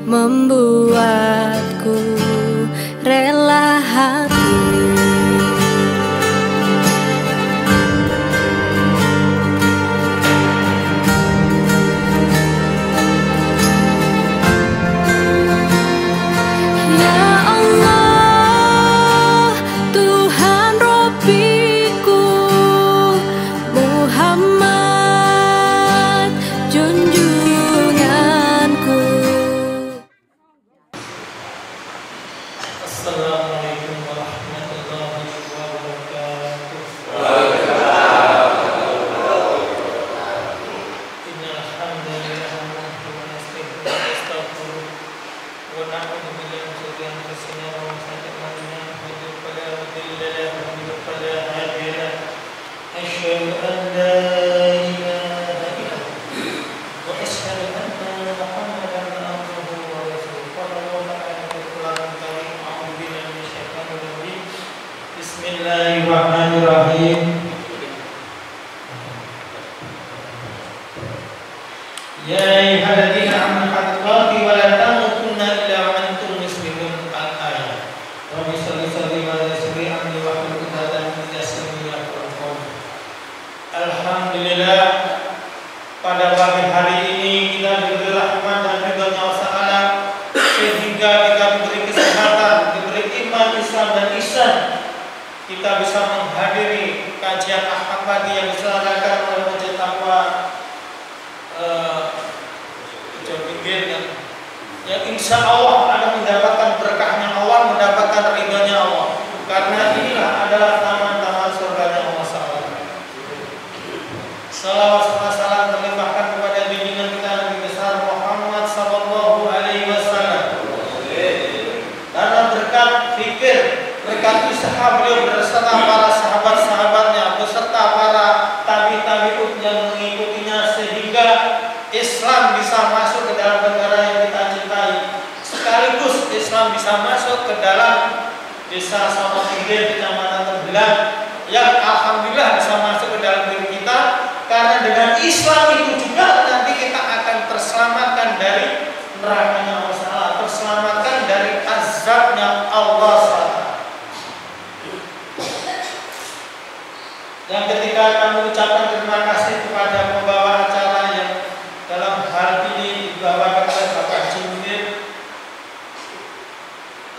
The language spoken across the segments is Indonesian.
membuatku rela hati. Assalamualaikum warahmatullahi wabarakatuh. Innal hamdalillah nahmaduhu wa nasta'inuhu wa nastaghfiruh wa na'udzu billahi min shururi anfusina wa min sayyiati a'malina man yahdihillahu fala mudilla lahu wa man yudlil fala hadiya lahu. Asyhadu an la ilaha illallah wa asyhadu anna Muhammadan abduhu wa rasuluh. Bismillahirrahmanirrahim. Ya ayyuhalladzina amanu taqullaha wa la tamutunna illa wa antum muslimun. Al-ayat. Rabbi shalli wa sallim alaihi wa sallam. Alhamdulillah, pada pagi hari ini kita diberi rahmat dan ridhonya Allah Ta'ala sehingga kita diberi kesehatan, diberi iman, Islam dan ihsan. Kita bisa menghadiri kajian Ahad pagi yang diselenggarakan oleh Masjid Taqwa yang insya Allah akan mendapatkan berkahnya Allah, mendapatkan ridhonya Allah, karena inilah adalah taman-taman surganya Allah SWT. Salawat serta salam terlimpahkan kepada junjungan kita Nabi besar Muhammad sallallahu alaihi wasallam. Karena berkat fikir, berkat usaha beliau beserta para sahabat-sahabatnya, beserta para tabi-tabi'ut yang mengikutinya, sehingga Islam bisa masuk ke dalam negara yang kita cintai, sekaligus Islam bisa masuk ke dalam desa Sawatingge, kecamatan Tembelang, yang alhamdulillah bisa masuk ke dalam diri kita. Karena dengan Islam itu juga nanti kita akan terselamatkan dari nerakanya Allah SWT, terselamatkan dari azabnya Allah SWT. Dan ketika kami ucapkan terima kasih kepada pembawa acara yang dalam hal ini dibawakan oleh Bapak Jumir,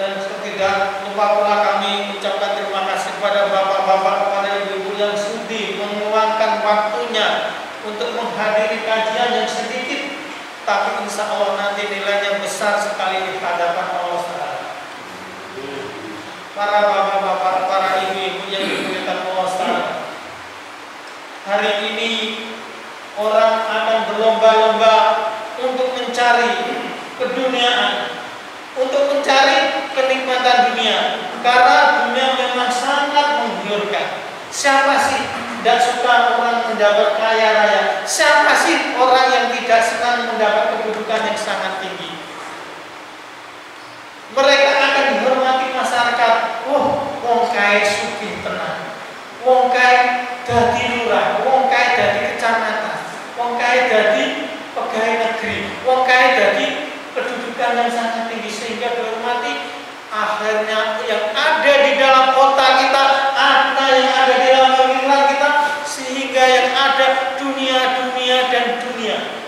dan tidak lupa pula kami ucapkan terima kasih kepada bapak-bapak, kepada ibu-ibu yang sudi meluangkan waktunya untuk menghadiri kajian yang sedikit, tapi insya Allah nanti nilainya besar sekali di hadapan Allah SWT. Para bapak-bapak, para ibu-ibu yang dimuliakan Allah SWT, hari ini orang akan berlomba-lomba untuk mencari keduniaan, untuk mencari kenikmatan dunia, karena dunia memang sangat menggiurkan. Siapa sih tidak suka orang mendapat kaya raya? Siapa sih orang yang tidak senang mendapat kedudukan yang sangat tinggi? Mereka akan dihormati masyarakat. Wong kae sugih tenan, wong kae dadi lurah, wong kae dadi kecamatan, wong kae dadi pegawai negeri, wong kae dadi kedudukan yang sangat tinggi, sehingga dihormati. Akhirnya yang ada di dalam otak kita, harta yang ada di dalam pikiran kita, sehingga yang ada dunia dan dunia,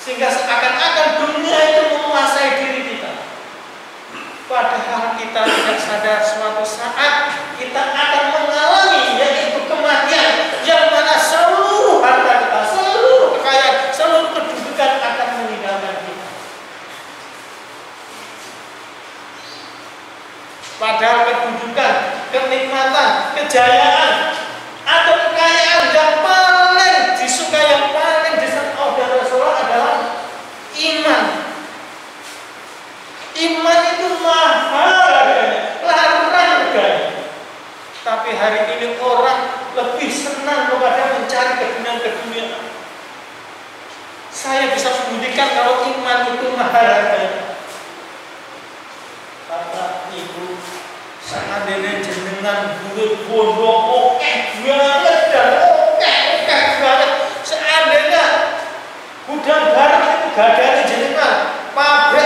sehingga seakan-akan dunia itu menguasai diri kita. Padahal kita tidak sadar suatu saat kita akan mengalami yaitu kematian, yang mana seluruh harta kita, seluruh kekayaan, seluruh kedudukan akan meninggalkan kita. Padahal kedudukan, kenikmatan, kejayaan, atau kekayaan yang paling disukai, yang paling disenangi oleh Rasulullah adalah iman. Iman itu mahal harganya, larang harganya. Tapi hari ini orang lebih senang kepada mencari keduniaan. Saya bisa membuktikan kalau iman itu mahal harganya. Bapak Ibu, seandainya jenengan bulut bondo oke banget dan oke banget, seandainya gudang barang itu gak ada jenengan, pabrik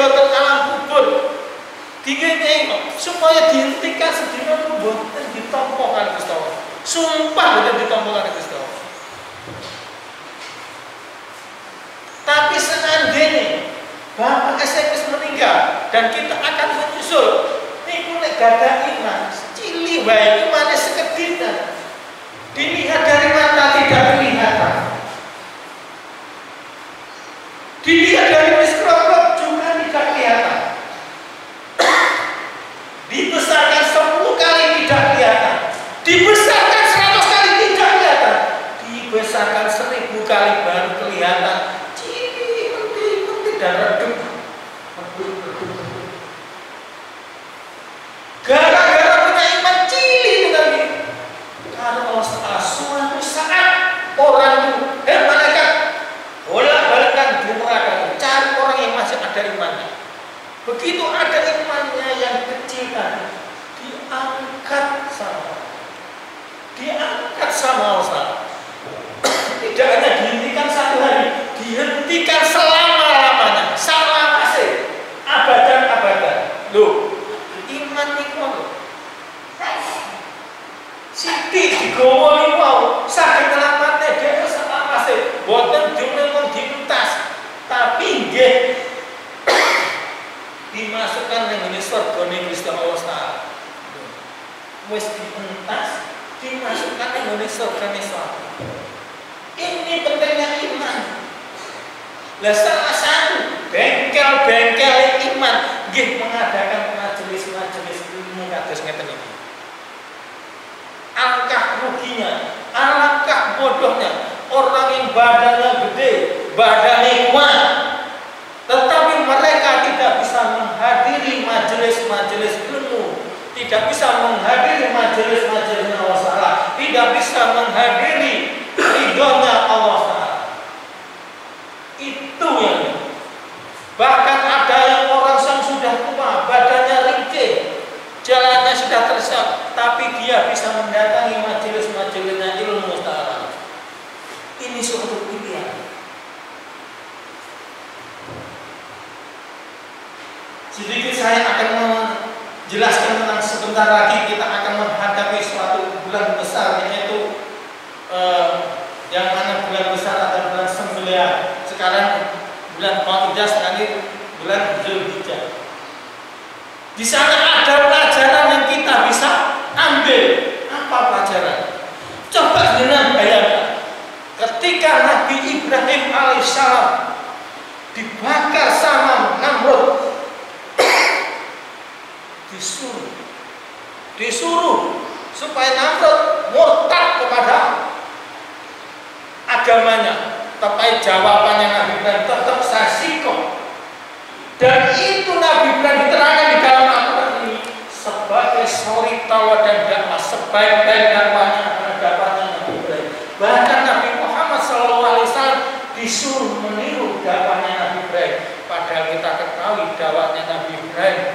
boten alam kubur. Dingene supaya dihentikan sedina boten ditampa kali Gusti Allah. Sumpah boten ditampa kali Gusti Allah. Tapi seandainya Bapak SMS meninggal dan kita akan menyusul, niku nek gadah iman, cili wae imane sekeditan. Dilihat dari mata tidak kelihatan. Dilihat dari miskroskop juga tidak kelihatan. Dibesarkan 10 kali tidak kelihatan. Dibesarkan 100 kali tidak kelihatan. Dibesarkan 1000 kali baru kelihatan. Dan redup. Gara-gara punya iman cilik tadi. Karena Allah suatu saat orang itu malaikat bolak-balikan di neraka cari orang yang masih ada imannya. Begitu ada imannya yang kecil tadi diangkat sama Allah. Tidak hanya dihentikan satu hari, dihentikan selama-lamanya, abadan. Loh, iman niku sithik digawa niku saged nglamatne dhewe selawase, boten diulang diuntas, tapi nggih dimasukkan ning surgane Gusti Allah Taala. Wis diuntas, dimasukkan ning surgane swarga. Ini pentingnya iman. Lah salah satu bengkel-bengkel iman nggih mengadakan majelis-majelis ilmu kados ngeten iki. Alangkah ruginya, alangkah bodohnya orang yang badannya gede, badannya kuat, tetapi mereka tidak bisa menghadiri majelis-majelis ilmu, tidak bisa menghadiri majelis-majelis Allah Taala, tidak bisa menghadiri ridhonya Allah Taala. Itu yang bahkan ada yang orang yang sudah tua, badannya ringkih, jalannya sudah terseok, tapi dia bisa mendatangi majelis-majelisnya ilmu Taala. Ini suatu pilihan. Sedikit saya akan menjelaskan tentang sebentar lagi kita akan menghadapi suatu bulan besar, yaitu yang mana bulan besar atau bulan sembelihan. Sekarang bulan Dzulhijjah, terakhir bulan Dzulhijjah. Di sana ada pelajaran yang kita bisa ambil. Apa pelajaran? Coba dengan bayangkan, ketika Nabi Ibrahim alaihissalam dibakar sama Namrud, disuruh supaya Namrud murtad kepada agamanya. Tapi jawabannya Nabi Ibrahim tetap sasiko. Dan itu Nabi Ibrahim diterangkan di dalam Al-Quran ini sebagai suri tawa dan dakwah, sebaik-baik dakwahnya adalah dakwahnya Nabi Ibrahim. Bahkan Nabi Muhammad SAW disuruh meniru dakwahnya Nabi Ibrahim. Padahal kita ketahui dakwahnya Nabi Ibrahim,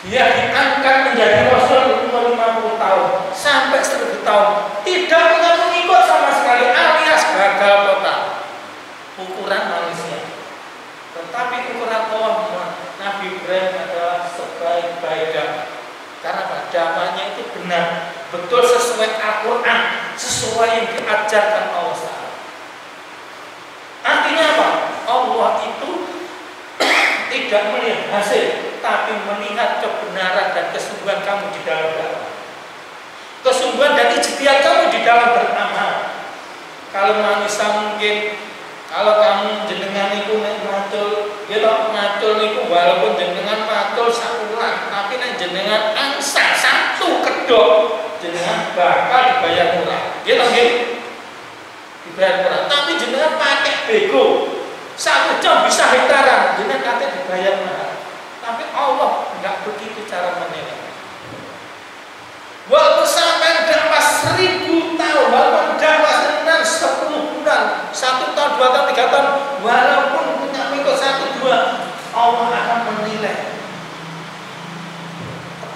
dia diangkat menjadi Rasul umur 50 tahun sampai 1000 tahun, tidak punya pengikut sama sekali, alias gagal total. Ukuran manusia, tetapi ukuran Allah, Nabi Ibrahim adalah sebaik-baik dakwah. Karena dakwahnya itu benar, betul sesuai Al-Quran, sesuai yang diajarkan Allah SWT. Artinya apa? Allah itu tidak melihat hasil, tapi melihat kebenaran dan kesungguhan kamu di dalam dakwah, kesungguhan dan ijtihad kamu di dalam beramal. Kalau manusia mungkin, kalau kamu jenengan itu matul, gitu matul itu walaupun jenengan matul sakulan, tapi nek jenengan angsa satu kedok, jenengan bakal dibayar murah, gitu nggih? Dibayar murah. Tapi jenengan pakai bego, satu jam bisa hektaran, jenengan kate dibayar murah. Tapi Allah enggak begitu cara menilai. Walaupun sampai dakwah 1000 tahun, walaupun dakwah senan 10 bulan, 1 tahun, 2 tahun, 3 tahun, walaupun punya pengikut 1, 2, Allah akan menilai.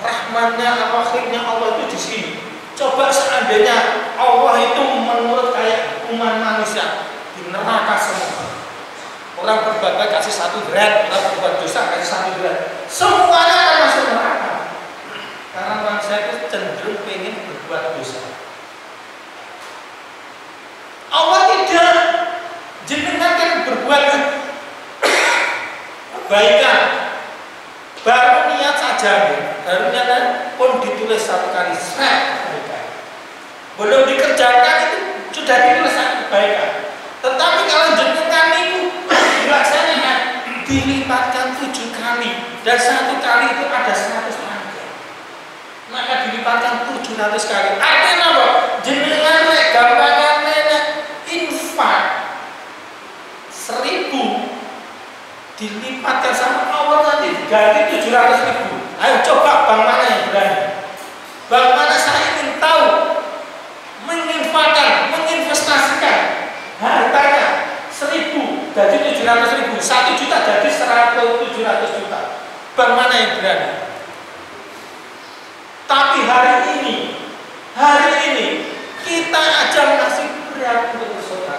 Rahmannya, akhirnya Allah itu di sini. Coba seandainya Allah itu menurut kayak umat manusia di neraka semua. Orang berbuat baik kasih 1 derajat, orang berbuat dosa kasih 1 derajat. Semuanya akan masuk neraka. Karena manusia itu cenderung pengen berbuat dosa. Allah tidak, jenengan kan berbuat kebaikan, baru niat saja, baru niat pun ditulis 1 kali kebaikan. Belum dikerjakan itu sudah ditulis kebaikan. Tetapi kalau jenengan itu dilaksanakan, dilipatkan 7 kali dan 1 kali itu ada 100 langkah, maka dilipatkan 700 kali. Artinya apa? Jenengan gampangan infak 1000 dilipatkan sama Allah nanti ganti 700.000. Ayo coba bang mana yang berani? Bang mana saya ingin tahu menginfakkan, menginvestasikan hartanya 1000 jadi 700.000, 1 juta jadi 700 juta. Bang mana yang berani? Tapi hari ini kita aja masih berat untuk bersedekah,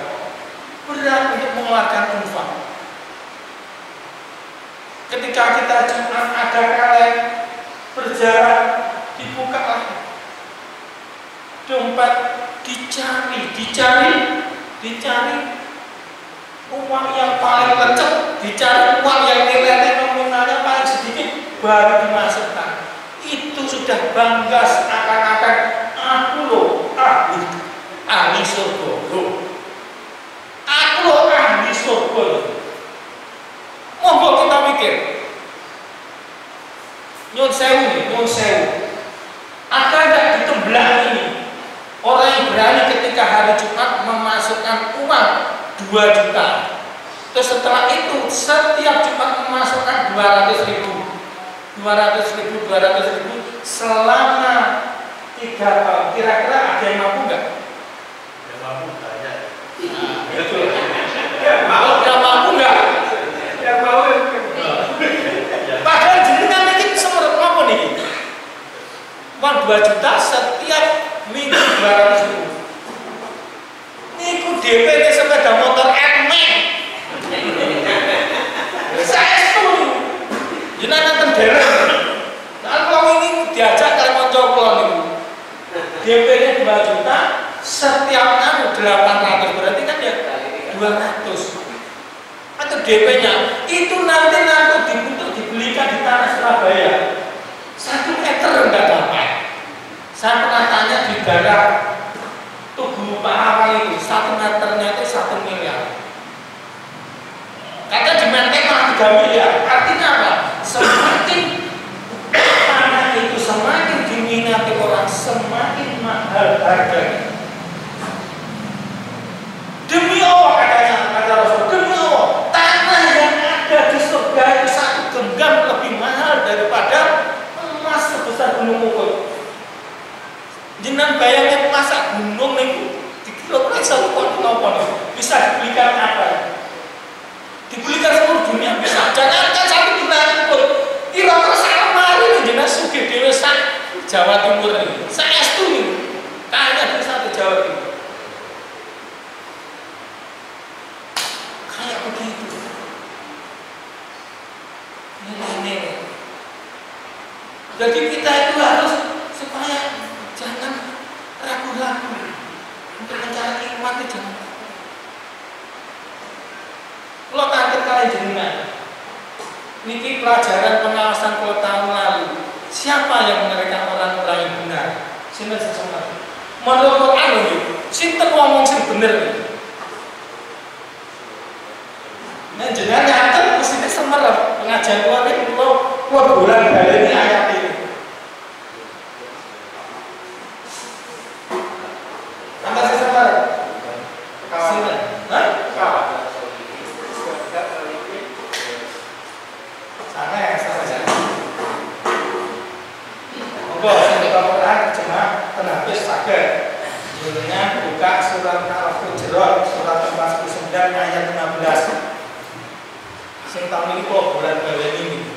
berat untuk mengeluarkan infak. Ketika kita cuma ada kaleng berjalan, dibuka lagi dompet, dicari uang yang paling lecek, dicari uang yang nilainya nominalnya paling sedikit, baru dimasukkan. Itu sudah bangga seakan-akan aku loh ahli surga loh. Aku loh ahli surga loh. Monggo kita mikir. Nyun sewu. Ada enggak di tembelang ini orang yang berani ketika hari Jumat memasukkan uang 2 juta. Terus setelah itu setiap Jumat memasukkan 200.000 selama 3 tahun. Kira-kira ada yang mampu enggak? Yang mampu banyak. Betul. Mau yang mampu enggak? Yang mau. Padahal jenengan ini semerut apa nih? Uang 2 juta setiap minggu 200.000. Niku DP ini sepeda motor Edmen. Saya setuju. Jenengan tendera. Nah, kalau ini diajak kalian mencoba nih. DP-nya 2 juta, setiap anu 800, berarti kan ya 200. Atau DP-nya itu nanti untuk dibelikan di tanah Surabaya 1 meter enggak dapat. Saya pernah tanya di daerah Tugu Pak Awal itu 1 meternya itu 1 miliar. Kata di Menteng malah 3 miliar. Artinya apa? Semakin tanah itu semakin diminati orang, semakin mahal harganya. Demi Allah kata Rasul, demi Allah, tanah yang ada di surga itu 1 genggam lebih mahal daripada emas sebesar gunung Uhud. Jenengan bayangin masa gunung itu dikira-kira 1 ton nopo bisa dibelikan apa? Dibelikan seluruh dunia bisa. Jangankan 1 juta pun. Kira-kira sama ini jenengan sugih dhewe sak Jawa Timur ini. Saestu ini. Kaya di 1 Jawa Timur. Kayak begitu. Ini. Jadi kita itu harus supaya jangan ragu-ragu untuk mencari nikmat itu jangan. Kalau kaget kalian jenengan, niki pelajaran pengawasan 10 tahun lalu. Siapa yang menerima orang-orang yang benar? Sinten sesama. Menurut Quran lho, sinten ngomong sing bener. Nah jenengan nyatet mestine semerep pengajian kula niku kula bulan baleni ayat ini. Tambah sesemar. Sinten? Hah? Penapis sakit judulnya buka surat Al-Hujurat surat 49 ayat 15. Sing tahun ini kok bulan ini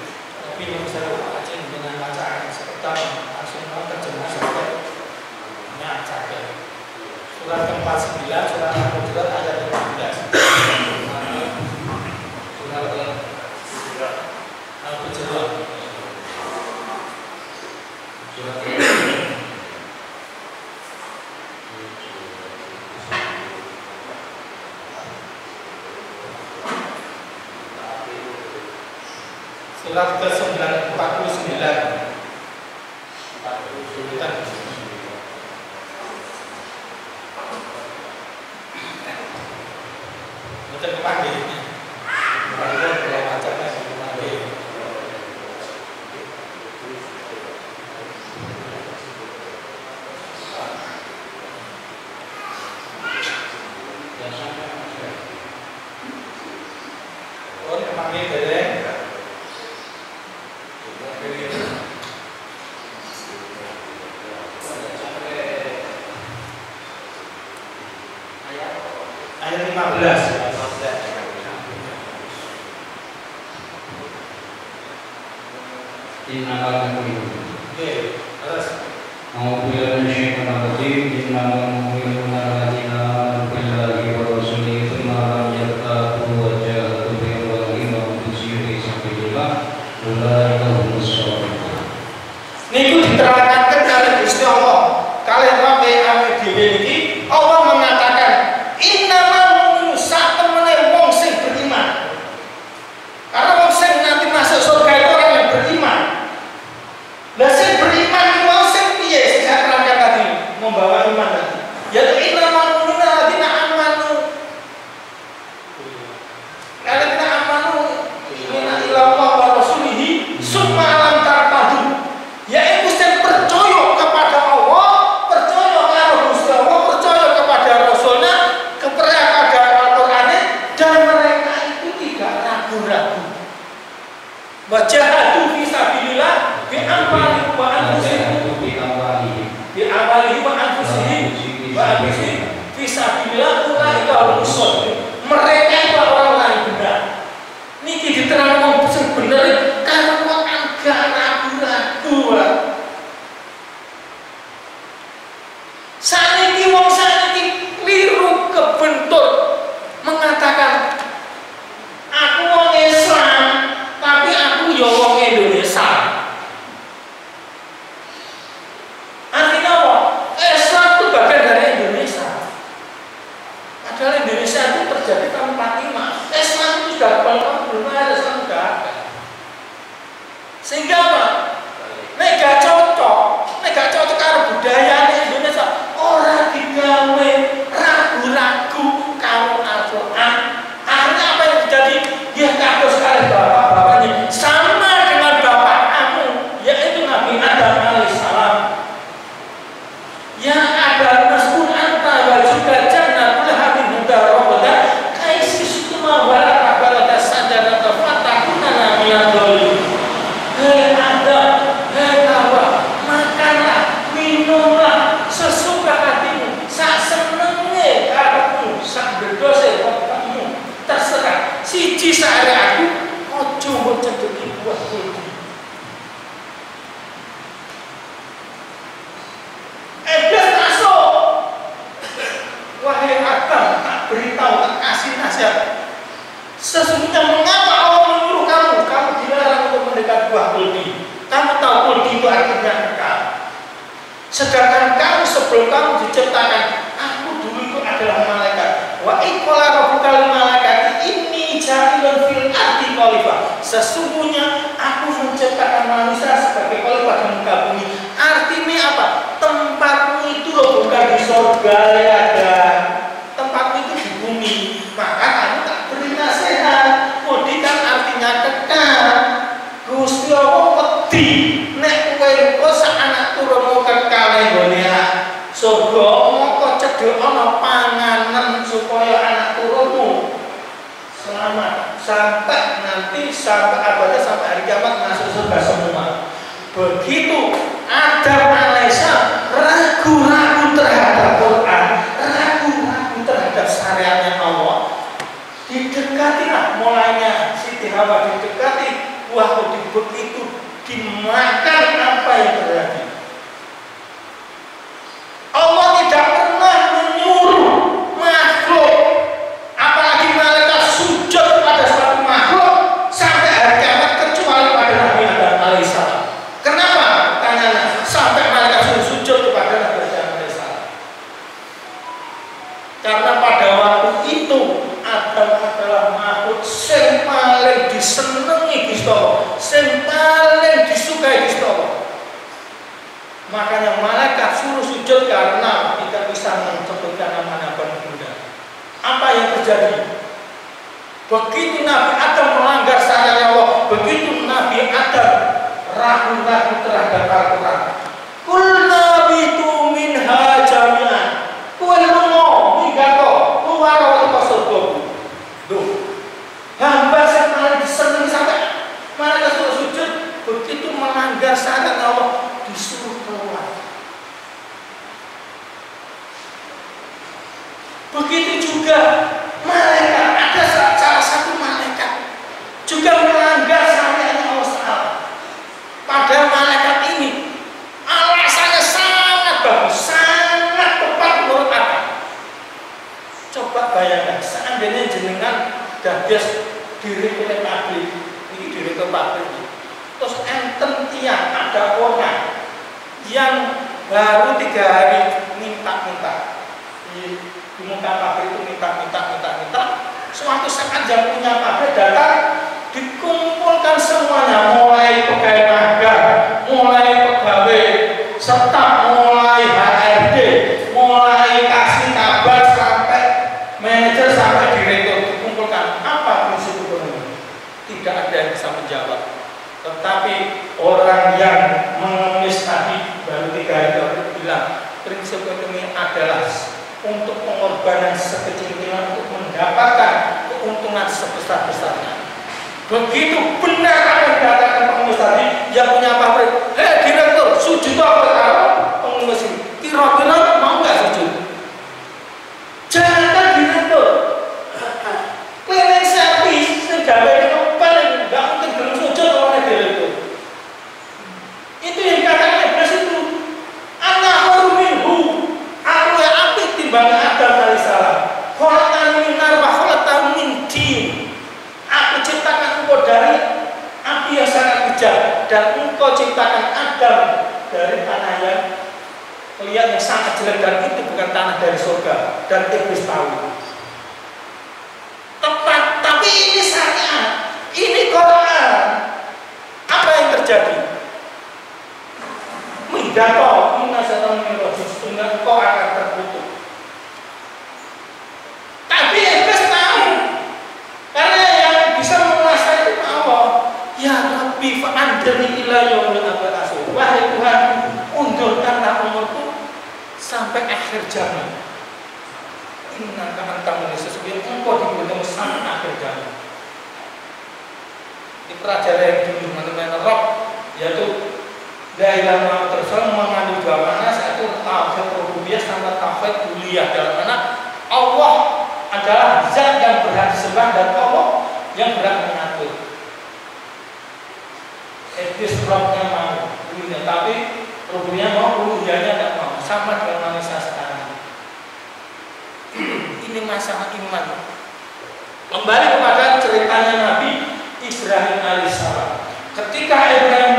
tapi yang saya lupa aja dengan bacaan sekitar langsung mau terjemah sampai sakit surat 49 surat Al-Hujurat ayat 15. Surat ke-49. Betul kepanggil ini. Kepanggil kalau macamnya kepanggil. Oh, kepanggil dari ayat 15. Oke, terus. Niku diterangkan oleh Gusti Allah. Kalian wae awake dhewe iki Allah mengatakan innamal mu'minu satemene wong sing beriman. Karena wong sing nanti masuk surga itu orang yang beriman. Lah sing beriman iki wong sing piye sing saya terangkan tadi membawa iman tadi. Yaitu innamal mu'minu alladzina amanu. Alladzina amanu inna ilallah wa rasulihi summa lam tartadu. Yaitu yang percaya kepada Allah, percaya kepada Gusti Allah, percaya kepada Rasulnya, kepada Al-Qur'annya, dan mereka itu tidak ragu-ragu. Wajahatu fi sabilillah bi amwalihim wa anfusihim fi sabilillah ulaika humul shadiqun. Mereka itu orang-orang yang benar. Niki diterangkan sing bener karena kok agak ragu-ragu. Saniki wong saniki keliru kebentur mengatakan aku wong Islam tapi aku ya wong Indonesia. Artinya apa? Islam itu bagian dari Indonesia. Padahal Indonesia itu terjadi tahun 45. Islam itu sudah belum ada, Islam sudah ada. Sehingga apa? Nek gak cocok karo budaya Indonesia. Orang digawe ragu-ragu karo Al-Quran. Akhirnya apa yang terjadi? Ya kados kali bapak-bapaknya sama dengan bapak kamu, yaitu Nabi Adam alaihissalam. Yang ada naskun anta wa juga jannatul hadin mudarabata kaisi sutuma wala kabalata sajarata fatakuna minal dhalin. Hei Adam, hei Hawa, makanlah, minumlah sesuka hatimu, sak senenge karepmu, sak bedose wetengmu, terserah. Siji sare aku, ojo mbok cedeki buah kuldi. Iblis masuk. Wahai Adam, tak beritahu, tak kasih nasihat. Sesungguhnya mengapa Allah menyuruh kamu dilarang untuk mendekat buah kuldi. Kamu tahu kuldi itu artinya kekal. Sedangkan kamu sebelum kamu diciptakan, aku dulu itu adalah malaikat. Wa iqala rabbukal malaikati inni ja'ilun fil ardi khalifah. Sesungguhnya aku menciptakan manusia sebagai khalifah di muka bumi. Artinya apa? Tempatmu itu loh bukan di surga ya ada. Tempatmu itu di bumi. Maka kamu tak beri nasihat. Kodi kan artinya kekal. Gusti Allah wedi nek kowe engko sak anak turunmu kekal nggone surga mongko cedhek ana panganan supaya anak turunmu selamat sampai abadnya sampai hari kiamat masuk surga semua. Begitu Adam alaihissalam ragu-ragu terhadap Quran, ragu-ragu terhadap syariatnya Allah, didekatilah mulainya Siti Hawa didekati buah kuldi itu dimakan. Apa yang terjadi? Allah tidak pernah menyuruh makhluk, apalagi malaikat sujud pada suatu makhluk sampai hari kiamat kecuali pada Nabi Adam alaihissalam. Kenapa? Makanya malaikat suruh sujud karena tidak bisa menyebutkan nama Nabi Muhammad. Apa yang terjadi? Begitu Nabi Adam melanggar syariat Allah, begitu Nabi Adam ragu-ragu terhadap Al-Quran. Kulna bitu minha jami'an. Kowe lunga minggato keluar saka surga. Duh. Hamba sing paling disenengi sampai malaikat suruh sujud, begitu melanggar syariat Allah disuruh keluar. Begitu juga malaikat, ada salah satu malaikat juga melanggar syariat Allah Ta'ala. Padahal malaikat ini alasannya sangat bagus, sangat tepat menurut aku. Coba bayangkan, seandainya jenengan dados diri ke pabrik, ini diri ke pabrik, terus enten tiang ada orang yang baru 3 hari minta-minta di muka pabrik itu minta. Suatu saat yang punya pabrik datang, dikumpulkan semuanya, mulai pegawai magang, mulai pegawai staf, mulai HRD, mulai kasih kabar sampai manajer sampai direktur, dikumpulkan. Apa prinsip ekonomi? Tidak ada yang bisa menjawab. Tetapi orang yang mengemis tadi baru 3 hari bilang prinsip ekonomi adalah untuk pengorbanan sekecil-kecilan untuk mendapatkan keuntungan sebesar-besarnya. Begitu benar apa yang dikatakan pengemis tadi yang punya pabrik. Hei direktur, sujud apa kalau pengemis ini? Kira-kira mau nggak sujud? Jangan direktur. Keliling servis segawe itu paling nggak mungkin belum sujud oleh direktur. Itu yang dikatakan iblis itu. Anak minhu, aku yang apik timbang Adam alaihissalam. Kholaqtani min nar wa kholaqtahu min tin. Aku ciptakan engkau dari api yang sangat kejam dan engkau ciptakan Adam dari tanah yang lihat yang sangat jelek, dan itu bukan tanah dari surga, dan iblis tahu. Tepat, tapi ini syariat, ini Quran. Apa yang terjadi? Minggato, minasatan minrojus, sehingga engkau akan terkutuk. Tapi iblis tahu, karena yang bisa menguasai itu Allah. Ya Rabbi fa'andirni ila yaumil akhir. Wahai Tuhan, undurkanlah umurku sampai akhir zaman. Inna ka'antamu sesungguhnya engkau diberikan sampai akhir zaman. Di pelajaran yang dulu teman-teman Rob, yaitu la ilaha illallah tersebut mengandung 2 makna, satu tauhid rububiyah sama tauhid uluhiyah. Dalam mana Allah adalah zat yang berhak disembah dan Allah yang berhak mengatur. Iblis Robnya mau uluhiyah, tapi rububiyah mau, uluhiyahnya tidak mau. Sama dengan manusia sekarang. Ini masalah iman. Kembali kepada ceritanya Nabi Ibrahim alaihissalam. Ketika Ibrahim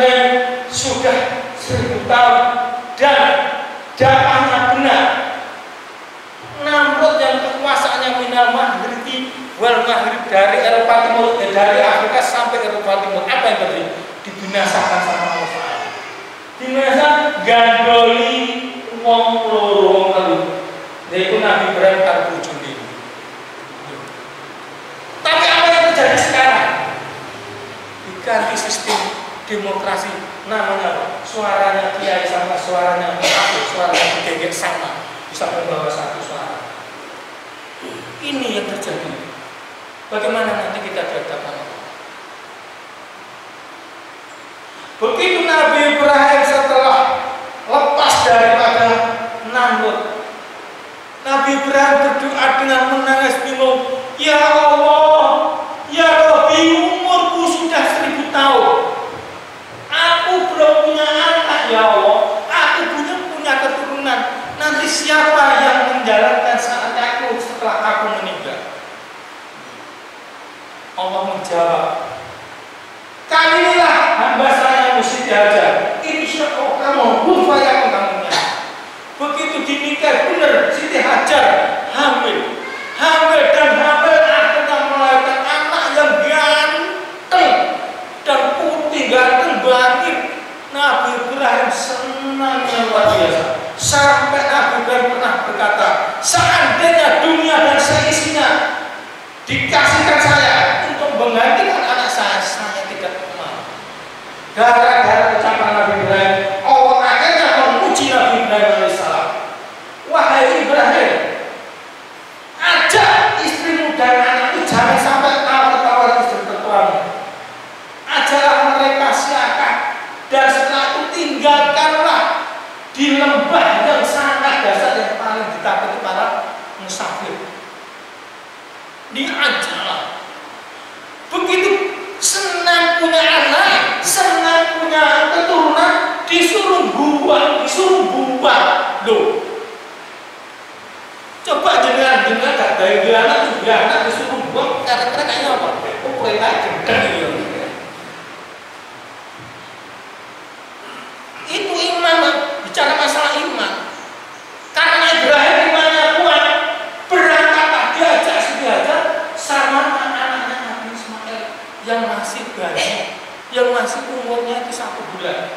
sudah 1000 tahun dan dakwahnya benar, Namrud yang kekuasaannya minal maghribi wal maghrib, dari Eropa Timur, dari Afrika sampai Eropa Timur, apa yang terjadi? Dibinasakan sama Allah. Dibinasakan gandoli wong loro wong telu. Yaitu Nabi Ibrahim karo bojone. Tapi apa yang terjadi sekarang? Diganti sistem demokrasi, namanya suaranya kiai sama suaranya aku, suaranya gegek sama, bisa membawa satu suara. Ini yang terjadi. Bagaimana nanti kita dihadapkan? Begitu Nabi Ibrahim setelah lepas daripada Namrud, Nabi Ibrahim berdoa dengan menangis bingung. Ya Allah, ya Rabbi, umurku sudah 1000 tahun. Aku belum punya anak, ya Allah. Aku belum punya keturunan. Nanti siapa yang menjalankan saat aku setelah aku meninggal? Allah menjawab, kalilah hamba saya mesti diajar. Insya Allah kamu bufaya kamunya. Begitu dinikah benar, Siti Hajar hamil dan hamil akhirnya melahirkan anak yang ganteng dan putih, ganteng banget. Nabi Ibrahim senang yang biasa. Sampai Nabi Ibrahim pernah berkata, seandainya dunia dan seisinya dikasihkan saya untuk menggantikan anak saya tidak mau. Gara-gara ucapan Nabi Ibrahim, Allah akhirnya memuji Nabi Ibrahim alaihissalam. Wahai Ibrahim, ajak istrimu dan anakmu jangan sampai tawar-tawar istri tertuamu. Ajarlah mereka siakan, dan setelah itu tinggalkanlah di lembah yang sangat dasar yang paling ditakuti para musafir. Diajarlah. Begitu senang punya anak, senang punya keturunan, disuruh buang. Loh, coba jangan gak dari anak juga anak disuruh buang, kira-kira kayaknya apa? Oh, perintah gendeng ya. Itu iman, bicara masalah iman. Karena Ibrahim imannya kuat, berangkatlah diajak Siti Hajar sama anak-anaknya Nabi Ismail yang masih bayi, yang masih umurnya itu 1 bulan.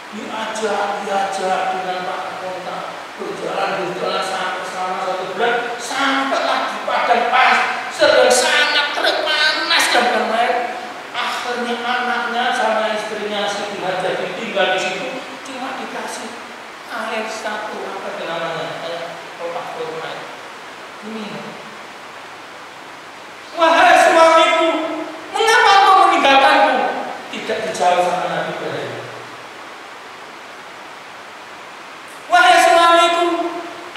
Diajak dengan Pak Kota, berjalan sampai selama 1 bulan, sampailah di padang pasir yang sangat terik, panas dan bermain. Akhirnya anaknya sama istrinya Siti Hajar ditinggal di situ, cuma dikasih air 1, apa namanya, kayak kotak kurma ini. Wahai suamiku, mengapa kau meninggalkanku? Tidak dijawab sama Nabi Ibrahim. Wahai suamiku,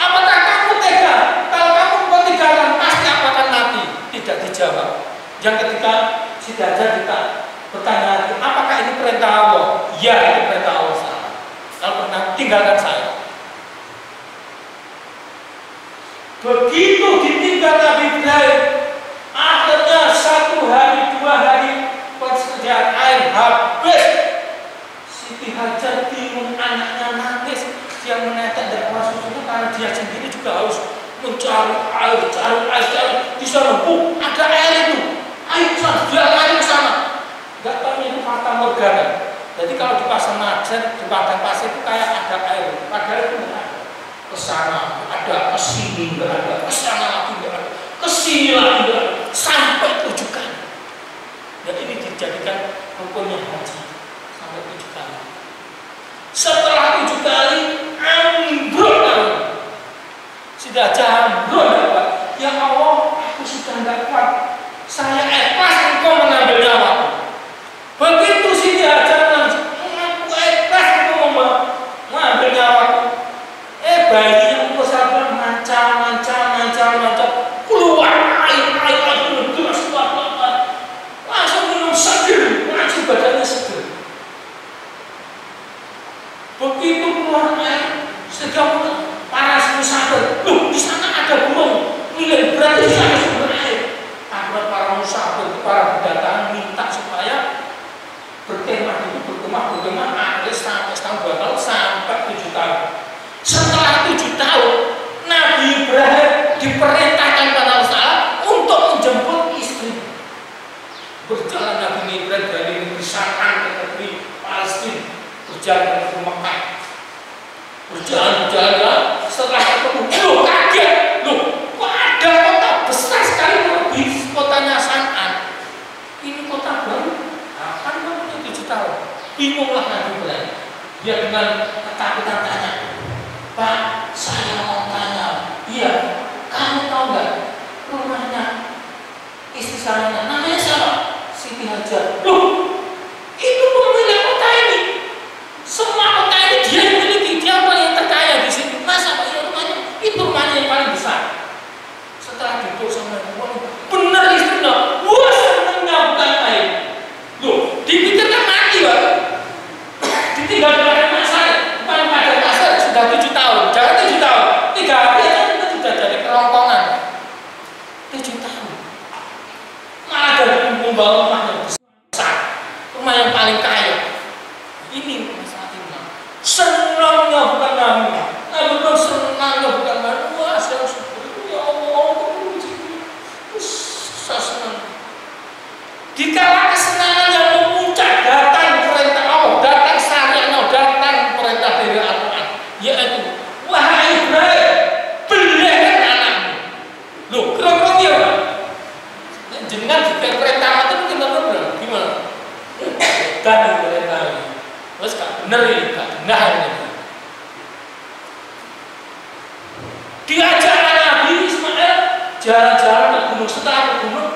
apakah kamu tega? Kalau kamu meninggalkan pasti aku akan mati. Tidak dijawab. Yang ketiga, Siti Hajar bertanya lagi, apakah ini perintah Allah? Ya, ini perintah Allah. Kalau pernah tinggalkan saya. Begitu ditinggal Nabi Ibrahim, akhirnya 1 hari, 2 hari persediaan air habis. Siti Hajar bingung, anaknya nangis, dia menetek dari keluar susunya karena dia sendiri juga harus mencari air, di sana, ada air itu, ayo sana, dia lari ke sana. Gak tahu itu fata morgana. Jadi kalau di pasar Najar, di padang pasir itu kayak ada air, padahal itu tidak ada. Kesana ada, kesini nggak ada, kesana lagi nggak ada, kesini lagi nggak ada, sampai 7 kali. Jadi ini dijadikan rukunnya haji sampai 7 kali. Setelah 7 kali, ambruk. Sudah ambruk, Pak. Ya Allah, aku sudah nggak kuat. Saya ikhlas engkau mengambil nyawaku. Begitu Siti Hajar aku ikhlas engkau mengambil nyawaku. Bayi yang umur 1 bulan mancam, keluar air deras banget. Langsung minum seger, langsung badannya seger. Begitu keluar air, sedang para musafir, loh di sana ada burung, nilai berat di sana sumber air. Akhirnya para musafir, para pendatang minta supaya berkemah, akhirnya sampai setahun 2 tahun sampai 7 tahun. Setelah 7 tahun, Nabi Ibrahim diperintahkan pada Allah untuk menjemput istri. Berjalan Nabi Ibrahim dari negeri Syam ke negeri Palestina, berjalan ke negeri Mekah. Berjalan, setelah ketemu, kaget, kok ada kota besar sekali lebih kotanya San'an. Ini kota baru, akan punya 7 tahun. Bingunglah Nabi Ibrahim. Dia dengan ketakutan tanya, Pak, saya mau tanya, iya, kamu tahu nggak rumahnya istri saya, namanya siapa? Siti Hajar. Loh, itu pemilik kota ini. Semua kota ini dia miliki, dia paling terkaya di sini. Masa Pak, ya rumahnya itu rumahnya yang paling besar. Setelah duduk sama ibu, benar istrinya, wah senengnya bukan main. Loh, dipikirkan mati, Pak. Ditinggal di padang pasir, bukan padang pasir, sudah 7 tahun, jangan 7 tahun, 3 hari aja kita sudah jadi kerongkongan. 7 tahun, malah dari membawa rumahnya besar. yaitu wahai Ibrahim, belikan anakmu. Loh, kira-kira dia Pak? Jenengan juga perintah itu mungkin benar gimana? Dan perintah ini, terus gak bener ini, gak benar ini. Diajak Nabi Ismail jalan-jalan ke gunung, setelah ke gunung,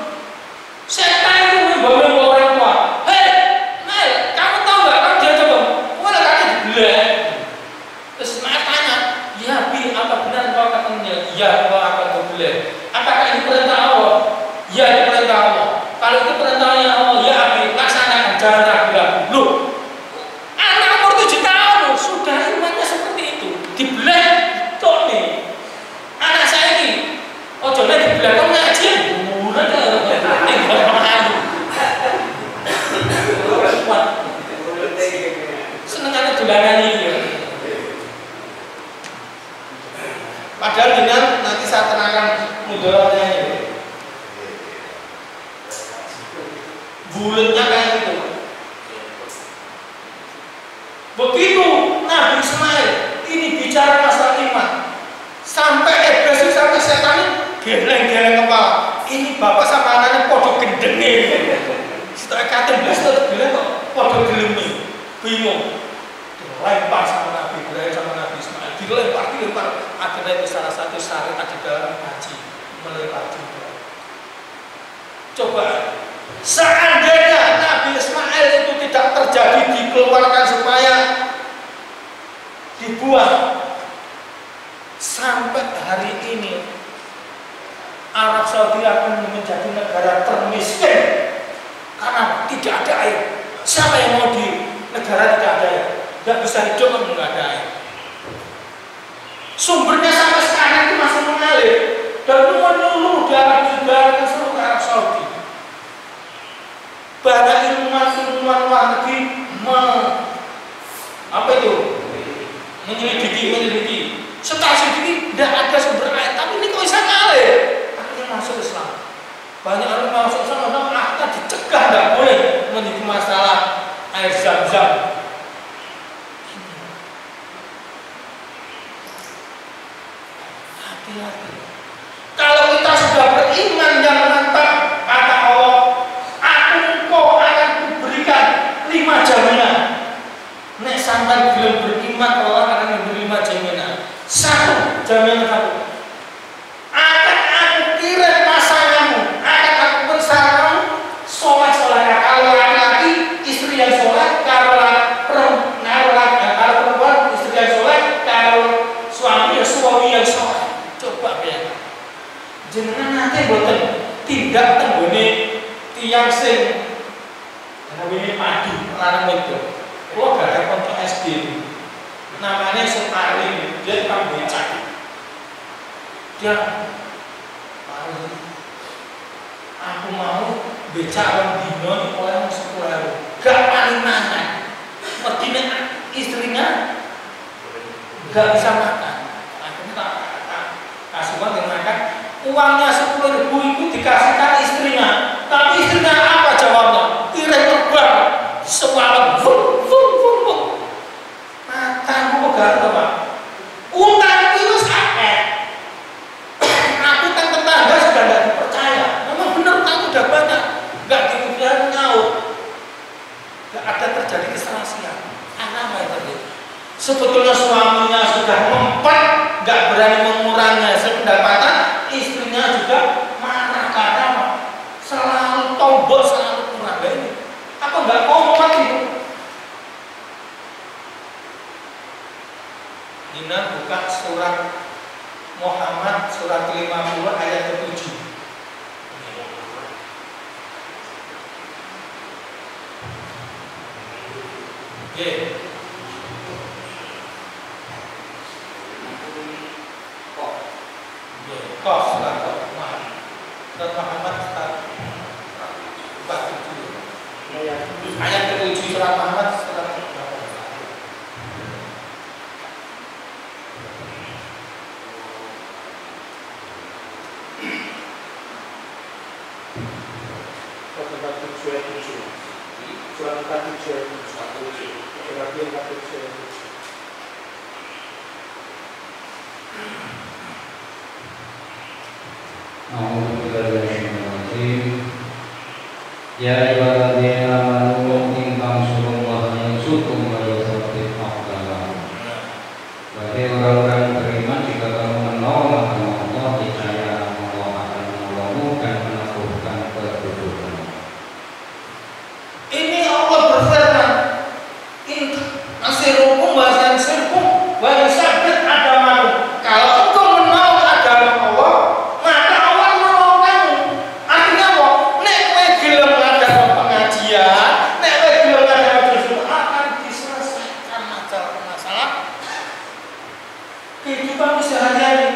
setan itu membawa orang tua. Hei, Ismail, kamu tahu nggak? Kamu dia coba, boleh kaki dibelah. Terus Ismail tanya, ya Bi, apa benar kau katanya? Ya, kau akan dibelah. Apakah ini perintah Allah? Ya, ini perintah Allah. Kalau itu perintahnya Allah, ya Abi, laksanakan, jangan ragu-ragu. Loh, anak umur 7 tahun sudah imannya seperti itu, dibelah, toh nih. Anak saya ini, ojo nek dibelah kok ngaji, buran tinggal malu. Senengane dolanan iki. Padahal dengan nanti saya terangkan mudaratnya ini. Bulatnya kayak gitu. Begitu Nabi Ismail ini bicara masalah iman, sampai iblis sampai setan geleng-geleng kepala. Ini bapak sama anaknya podo gendenge. Setelah kata iblis geleng kok podo gelemi, bingung. Dilempar sama Nabi Ibrahim sama Nabi Ismail, dilempar. Akhirnya itu salah satu syariat di dalam haji, melempar juga. Coba, seandainya Nabi Ismail itu tidak terjadi, dikeluarkan supaya dibuang, sampai hari ini Arab Saudi akan menjadi negara termiskin karena tidak ada air. Siapa yang mau di negara tidak ada air? Tidak bisa hidup kalau nggak ada air. Sumbernya sampai sekarang itu masih mengalir dan menyeluruh dari negara ke seluruh Arab Saudi. Banyak ilmuwan luar negeri menyelidiki. Setelah sedikit tidak ada sumber air, tapi ini kok bisa ngalir. Akhirnya masuk Islam. Banyak orang masuk Islam, akhirnya dicegah tidak boleh menjadi masalah air Zam-Zam. Hati-hati. Kalau kita sudah beriman yang mantap, kata Allah, engkau akan kuberikan 5 jaminan. Nek sampai belum beriman, Allah akan memberi 5 jaminan. 1, jaminan 1. Akan aku kirim pasanganmu, akan aku bersamamu, soleh-soleh. Kalau laki-laki, istri yang soleh. Kalau perempuan, istri yang soleh. Kalau suami yang soleh. Coba bayangkan. Jenengan nanti boten tidak tenggone tiang sing ngawini padi lanang itu. Kulo gak ada konco SD. Namanya Sutari, dia tukang becak. Dia paling aku mau becak orang dino di oleh 10.000. Gak paling mangan. Artinya istrinya gak bisa makan. Akhirnya tak kasih uang yang makan. Uangnya 10.000 itu dikasihkan istrinya. Tapi istrinya apa jawabnya? Tirai terbang semalam. Makanmu pegang apa? Utang itu sakit. Aku kan tetangga sudah tidak dipercaya. Memang benar utang udah banyak. Gak dibilang nyaut. Gak ada terjadi keserasian. Apa itu? Sebetulnya suaminya sudah mempat, gak berani mengurangi hasil pendapatan. Istrinya juga marah karena selalu tombol, selalu kurang. Ini apa nggak ngomong lagi? Nina buka surat Muhammad surat 50 ayat ke-7. Kos surat Muhammad surat 47 ayat ke-7 surat Muhammad surat 48. Ya ayyuhalladzina amanu in tansurullaha yansurkum wa yuthabbit aqdamakum. Wahai orang-orang beriman, jika kamu menolong Allah, niscaya Allah akan menolongmu dan meneguhkan kedudukanmu. Ini Allah berfirman, in nasirukum wa yansurkum wa yuthabbit aqdamakum. Kalau engkau menolong agama Allah, maka Allah menolong kamu. Artinya apa? Nek kowe gelem ngadakan pengajian, nek kowe gelem ngadakan dosen, akan diselesaikan masalah kehidupan sehari-hari.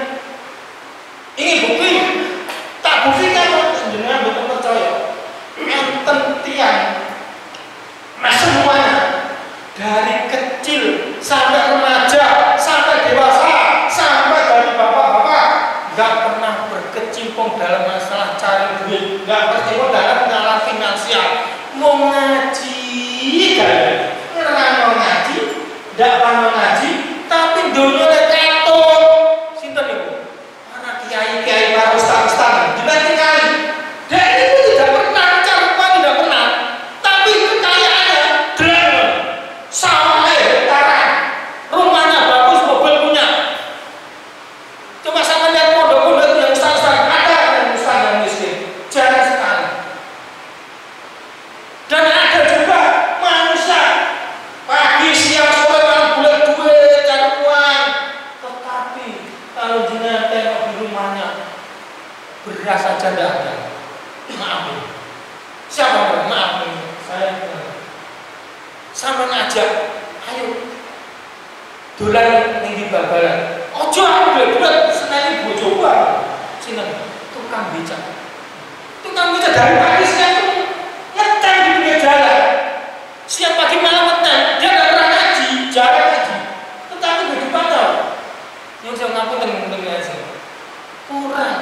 Ini bukti, tak buktikan dengan betul percaya. Enten tiang, semuanya dari kecil sampai remaja, sampai dewasa, sampai dari bapak-bapak, nggak pernah berkecimpung dalam masalah cari duit, nggak berkecimpung dalam masalah finansial. Mau ngaji, ngerang mau ngaji, nggak mau ngaji, tapi dunia lekatun. Sinten itu? Para kiai-kiai, para ustaz-ustaz, dibanting kali. Dan itu tidak pernah, cakupan tidak pernah. Tapi kekayaannya dragon, sawah hektaran, rumahnya bagus, mobil punya. Coba sama lihat pondok-pondok itu yang ustaz-ustaz, ada yang ustaz yang miskin, jarang sekali. Dan ada juga manusia pagi, siang, sore, malam bulan duit, cari uang. Tetapi kalau jenengan tengok di rumahnya beras saja tidak ada. Maaf, siapa? Maaf, saya sama ngajak, ayo dolan ning bal-balan. Ojo aku buat seneni bojoku. Sinten? Tukang becak. Tukang becak dari pagi siang itu ngetem di pinggir jalan. Siang pagi malam ngetem, dia nggak pernah ngaji, jarang ngaji. Tetapi kehidupannya yang saya ngaku tengah sih kurang,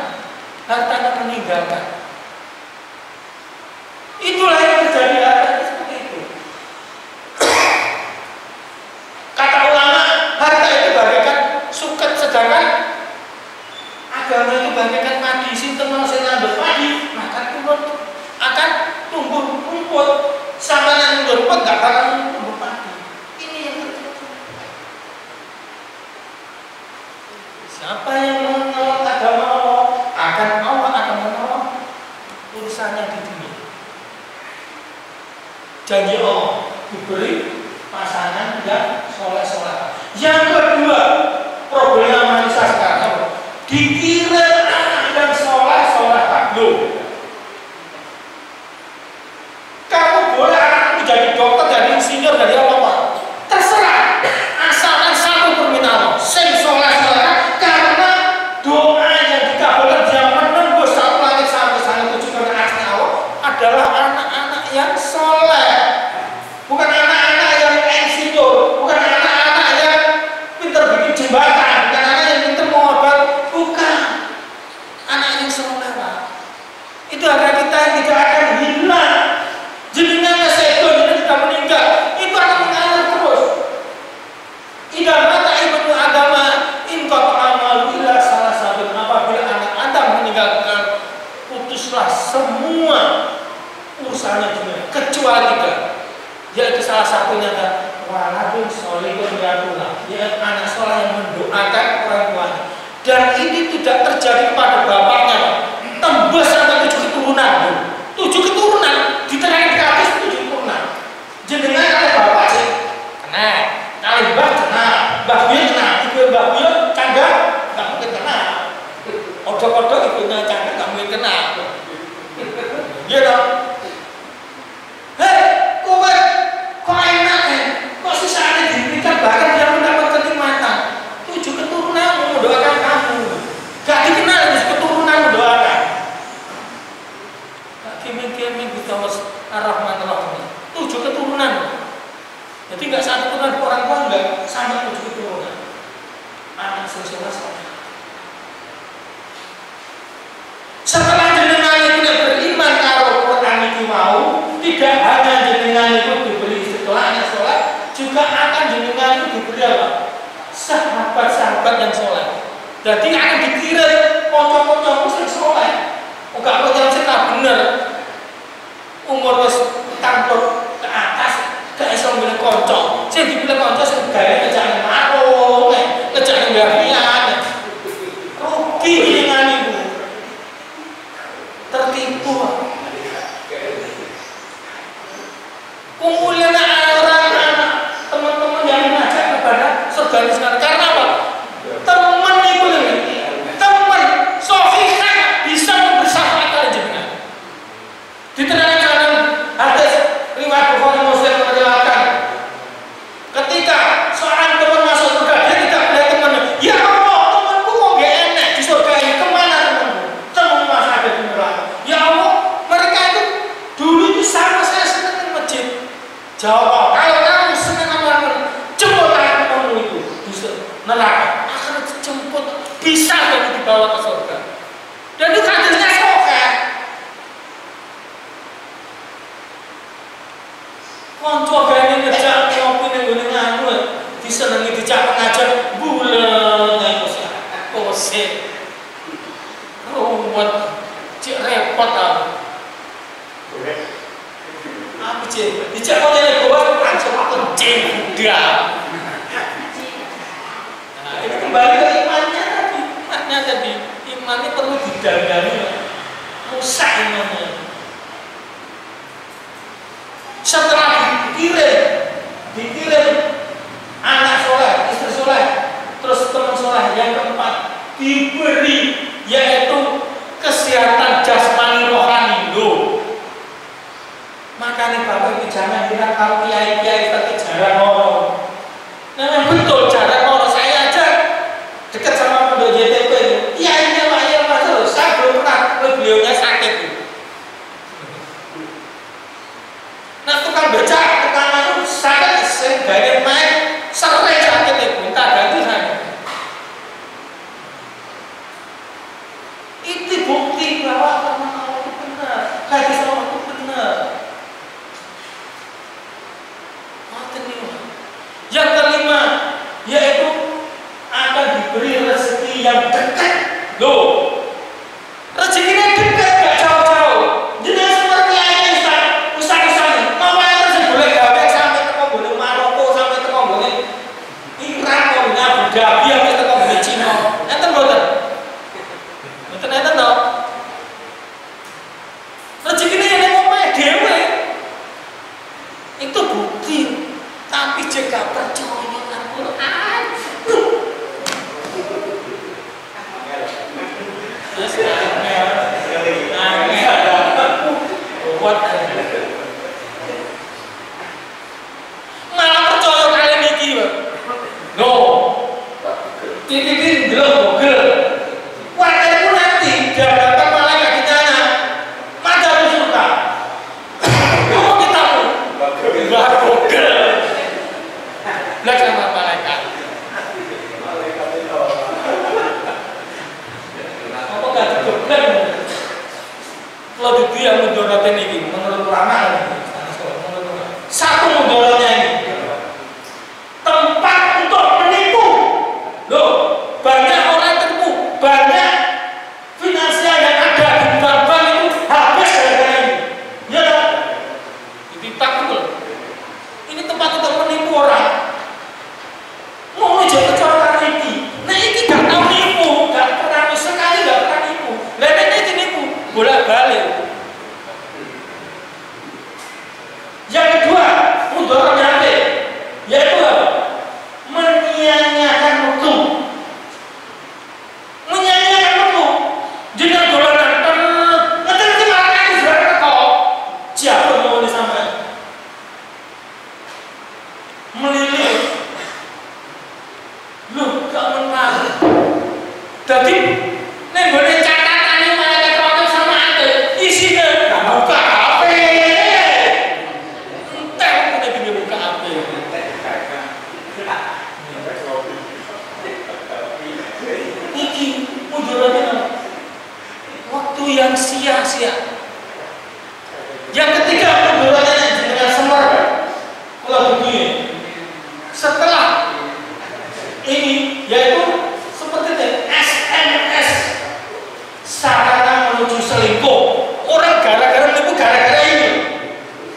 hartanya meninggalkan. Itulah yang terjadi harta seperti itu. Kata ulama, harta itu bagaikan suket, sedangkan agama itu bagaikan padi. Sinten mau sing nandur padi, maka akan tumbuh rumput. Sama yang tumbuh rumput nggak bakal tumbuh padi. Ini yang terjadi. Siapa yang menolong agama Allah, Allah akan menolong urusannya di dunia. Janji Allah diberi pasangan yang soleh-soleh. Yang kedua, problem manusia sekarang dikira anak yang soleh-soleh belum. Kamu boleh anakmu jadi dokter, jadi insinyur, jadi apa? Terserah, asalkan satu permintaan, sing soleh-soleh, karena doa yang dikabulkan yang menembus satu langit sampai sana 7 ke atasnya Allah adalah anak-anak yang soleh. Bukan anak-anak yang insinyur, bukan anak-anak yang pintar bikin jembatan, bukan anak yang pintar mengobal, bukan. Anak yang soleh, Pak. Itu harga kita yang tidak akan hilang. Jenengan sedo, jenengan tidak meninggal, itu akan mengalir terus. Idah mata ibu agama, ingkot amal bila salah satu, apabila anak Anda meninggalkan, putuslah semua urusannya dunia, kecuali 3. Yaitu salah satunya adalah waladun sholihun yadullah, yaitu anak soleh yang mendoakan orang tuanya. Dan ini tidak terjadi pada bapaknya, Pak. Tembus sampai 7 keturunan. 7 keturunan diterangkan ke atas 7 keturunan. Jenengan oleh bapak sih kena, kali mbah kena, mbah biar kena, ibu mbah biar cangga nggak mungkin kena. Odok-odok ibunya cangga nggak mungkin kena. Iya dong. Hei, kowe kok enak ya? Kok sisanya diberikan bahkan dia mendapat kenikmatan. 7 keturunan mendoakan kamu. Gak dikenal 7 keturunan mendoakan. Gak kiming-kiming bitawas ar-Rahman-Rahim. 7 keturunan. Jadi gak satu keturunan orang tua enggak, sama 7 keturunan. Anak selesai. Setelah jenengan itu beriman kalau Quran itu mau, tidak hanya jenengan itu diberi istiqlahnya sholat, juga akan jenengan itu diberi apa? Sahabat-sahabat yang sholat. Jadi akan dikirim pocong-pocong muslim sholat. surga sekarang. Karena apa? Teman itu nih, teman sohihan bisa memberi syafaat kali jenengan. Diterangkan dalam hadis riwayat Bukhari Muslim meriwayatkan, ketika seorang teman masuk surga, dia tidak melihat temannya. Ya Allah, temanku kok gak enak di surga ini, kemana temanku? Teman masa ada di neraka. Ya Allah, mereka itu dulu itu sama saya senang di masjid. Jawab, kalau kamu senang sama jemput temanmu itu di neraka. Akhirnya dijemput, bisa jadi dibawa ke surga. Dan itu kadernya sokan. Konco gane ngejak kopi ning gone nganu disenengi dijak pengajar bulan kose ruwet cek repot apa cek dijak kok ngene bawa langsung kencing udah. Nah ini kembali ke imannya tadi imannya perlu didandani rusak imannya. Setelah dikirim anak soleh, istri soleh, terus teman soleh yang keempat diberi yaitu kesehatan jasmani rohani loh. Makanya bapak itu jangan kira kalau kiai tapi jarang ngomong. Memang betul jarang ngomong. Saya aja dekat sama pondok JTP itu, kiainya Pak Iya Mas, saya belum pernah beliaunya sakit. Nah tukang becak, tukang anu sakit, sengganya main, serai sakit itu, minta ganti saya. Itu bukti bahwa firman Allah itu benar, hadis Allah itu benar. Yang kelima, yaitu akan diberi rezeki yang dekat. Loh, rezekinya dekat, gak jauh-jauh. Jadi seperti ayat Ustaz mau air sing boleh gawe sampai teko gone Maroko, sampai teko gone Iran, Abu Dhabi, sampai teko gone Cina. Enten mboten? Mboten enten to. Rezekine yen ning omahe dhewe. Itu bukti. Tapi jika percaya Al-Qur'an. Malah percaya kalian iki, Pak. No. Titik Google. Waktu nanti dihadapkan malaikat ditanya, "Mana surga?" Kamu kita Google. Belajar sama malaikat. Apa gak digeblek? Kalau itu yang mudorotnya ini, menurut ulama satu mudorotnya ini tempat untuk menipu. Loh, banyak orang tertipu, banyak finansial yang ada di bank itu habis gara-gara ini. Ya kan? Itu takut. Ini tempat untuk menipu orang. Mau jadi kecocokan ini. Nah ini gak tahu nipu, gak pernah sekali gak pernah nipu. Lainnya ini nipu, bolak-balik. Yang kedua, mudorotnya apa? Yaitu apa? Menyia-nyiakan waktu. Menyia-nyiakan waktu. Jangan dolanan ngerti malah aku sudah kok. Siapa mau ini sama? Melilit. Loh, gak menang. Jadi, nih boleh catatan ini malaikat waktu sama anda. Isinya buka HP. Entah kita tinggal buka HP. Iki mudorotnya waktu yang sia-sia. Yang ketiga mudorotnya dengan semar. Kalau begini, setelah ini yaitu seperti itu SMS sarana menuju selingkuh. Orang gara-gara menipu gara-gara ini.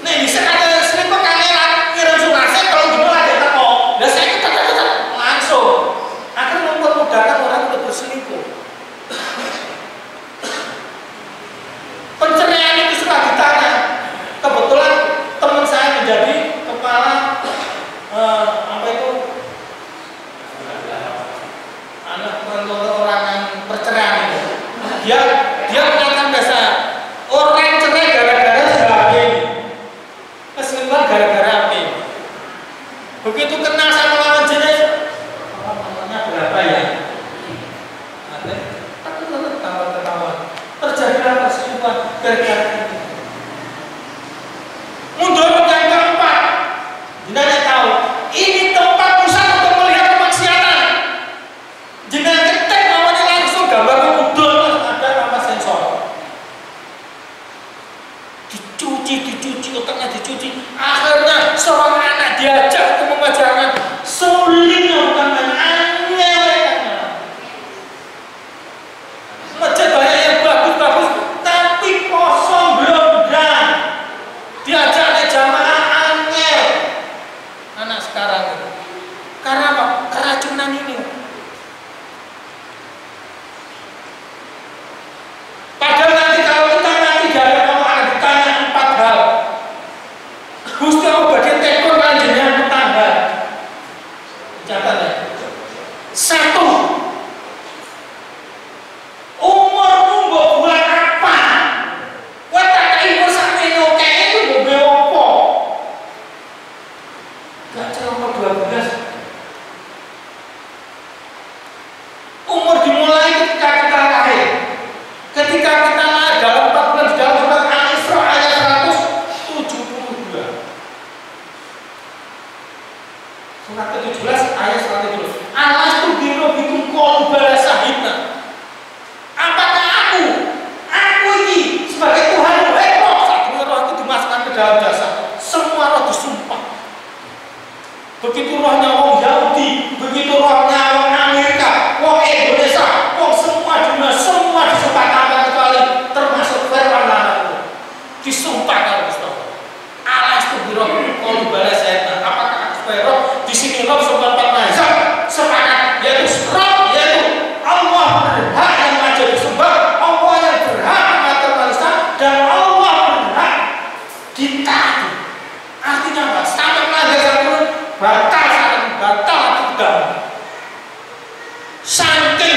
Nih bisa kata selingkuh kangelan ngirim surat kalau gimana ada teko. Nah saya kita langsung akan mempermudahkan orang untuk berselingkuh. Penceraian itu sudah ditanya. Kebetulan teman saya menjadi kepala apa itu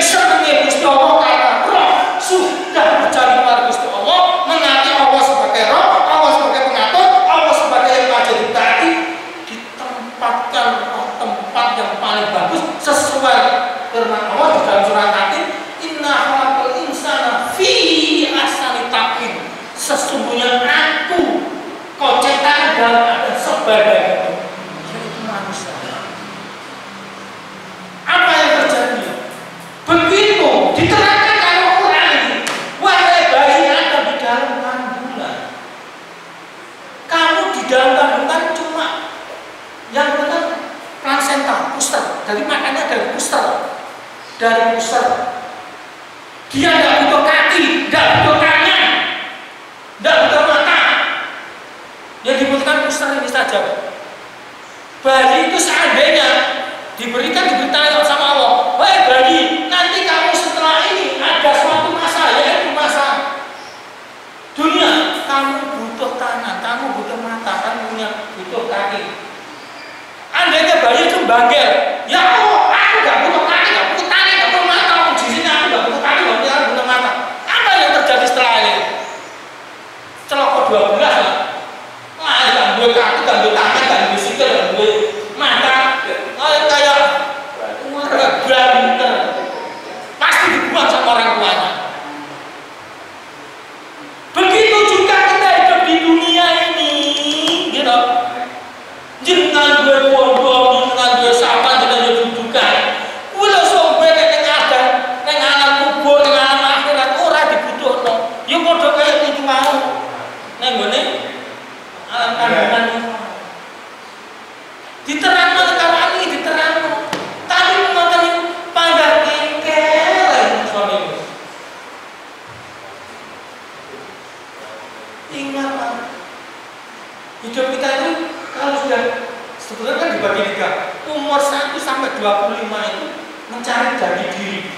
senengnya Gusti Allah karena roh sudah berjalan kepada Gusti Allah, mengakui Allah sebagai roh, Allah sebagai pengatur, Allah sebagai yang wajib ditaati, ditempatkan tempat yang paling bagus sesuai firman Allah di dalam surat At-Takwin, inna khalaqal insana fi ahsani taqwim. Sesungguhnya aku kau ciptakan dalam keadaan sebagai yaitu manusia. Apa yang terjadi? Begitu diterangkan dalam Quran ini, wahai bayi Adam di dalam kandungan, kamu di dalam kandungan cuma yang benar plasenta, puster, dari makannya dari puster, dia tidak butuh kaki, tidak butuh tangan, tidak butuh mata, yang dibutuhkan puster ini saja. Bayi itu seandainya diberitahu sama Allah, wahai bayi, nanti kamu setelah ini ada suatu masa, yaitu masa dunia, kamu butuh tangan, kamu butuh mata, kamu butuh kaki. Andainya bayi itu bangga, ya Allah, aku gak butuh kaki, gak butuh tangan, gak butuh mata, di sini aku gak butuh kaki, gak butuh mata. Apa yang terjadi setelah ini? Celoko 12 lah. Wah, gak butuh kaki, gak butuh tangan, gak butuh sikil, gak butuh mata. Kayak banter, pasti dibuang sama orang tuanya. Begitu juga kita hidup di dunia ini, gitu. Jangan gue bodoh, jangan gue sabar, jangan gue dudukan. Ulah sampai neng ada, neng alam kubur, neng alam akhirat orang dibutuh no. Ya bodoh kayak itu mau, neng gue nih alam kandungan itu. Diterang sekarang ini diterang. Tadi mengatakan pada kengkel suami. Ingat hidup kita itu kalau sudah sebetulnya kan dibagi 3, umur 1 sampai 25 itu mencari jati diri.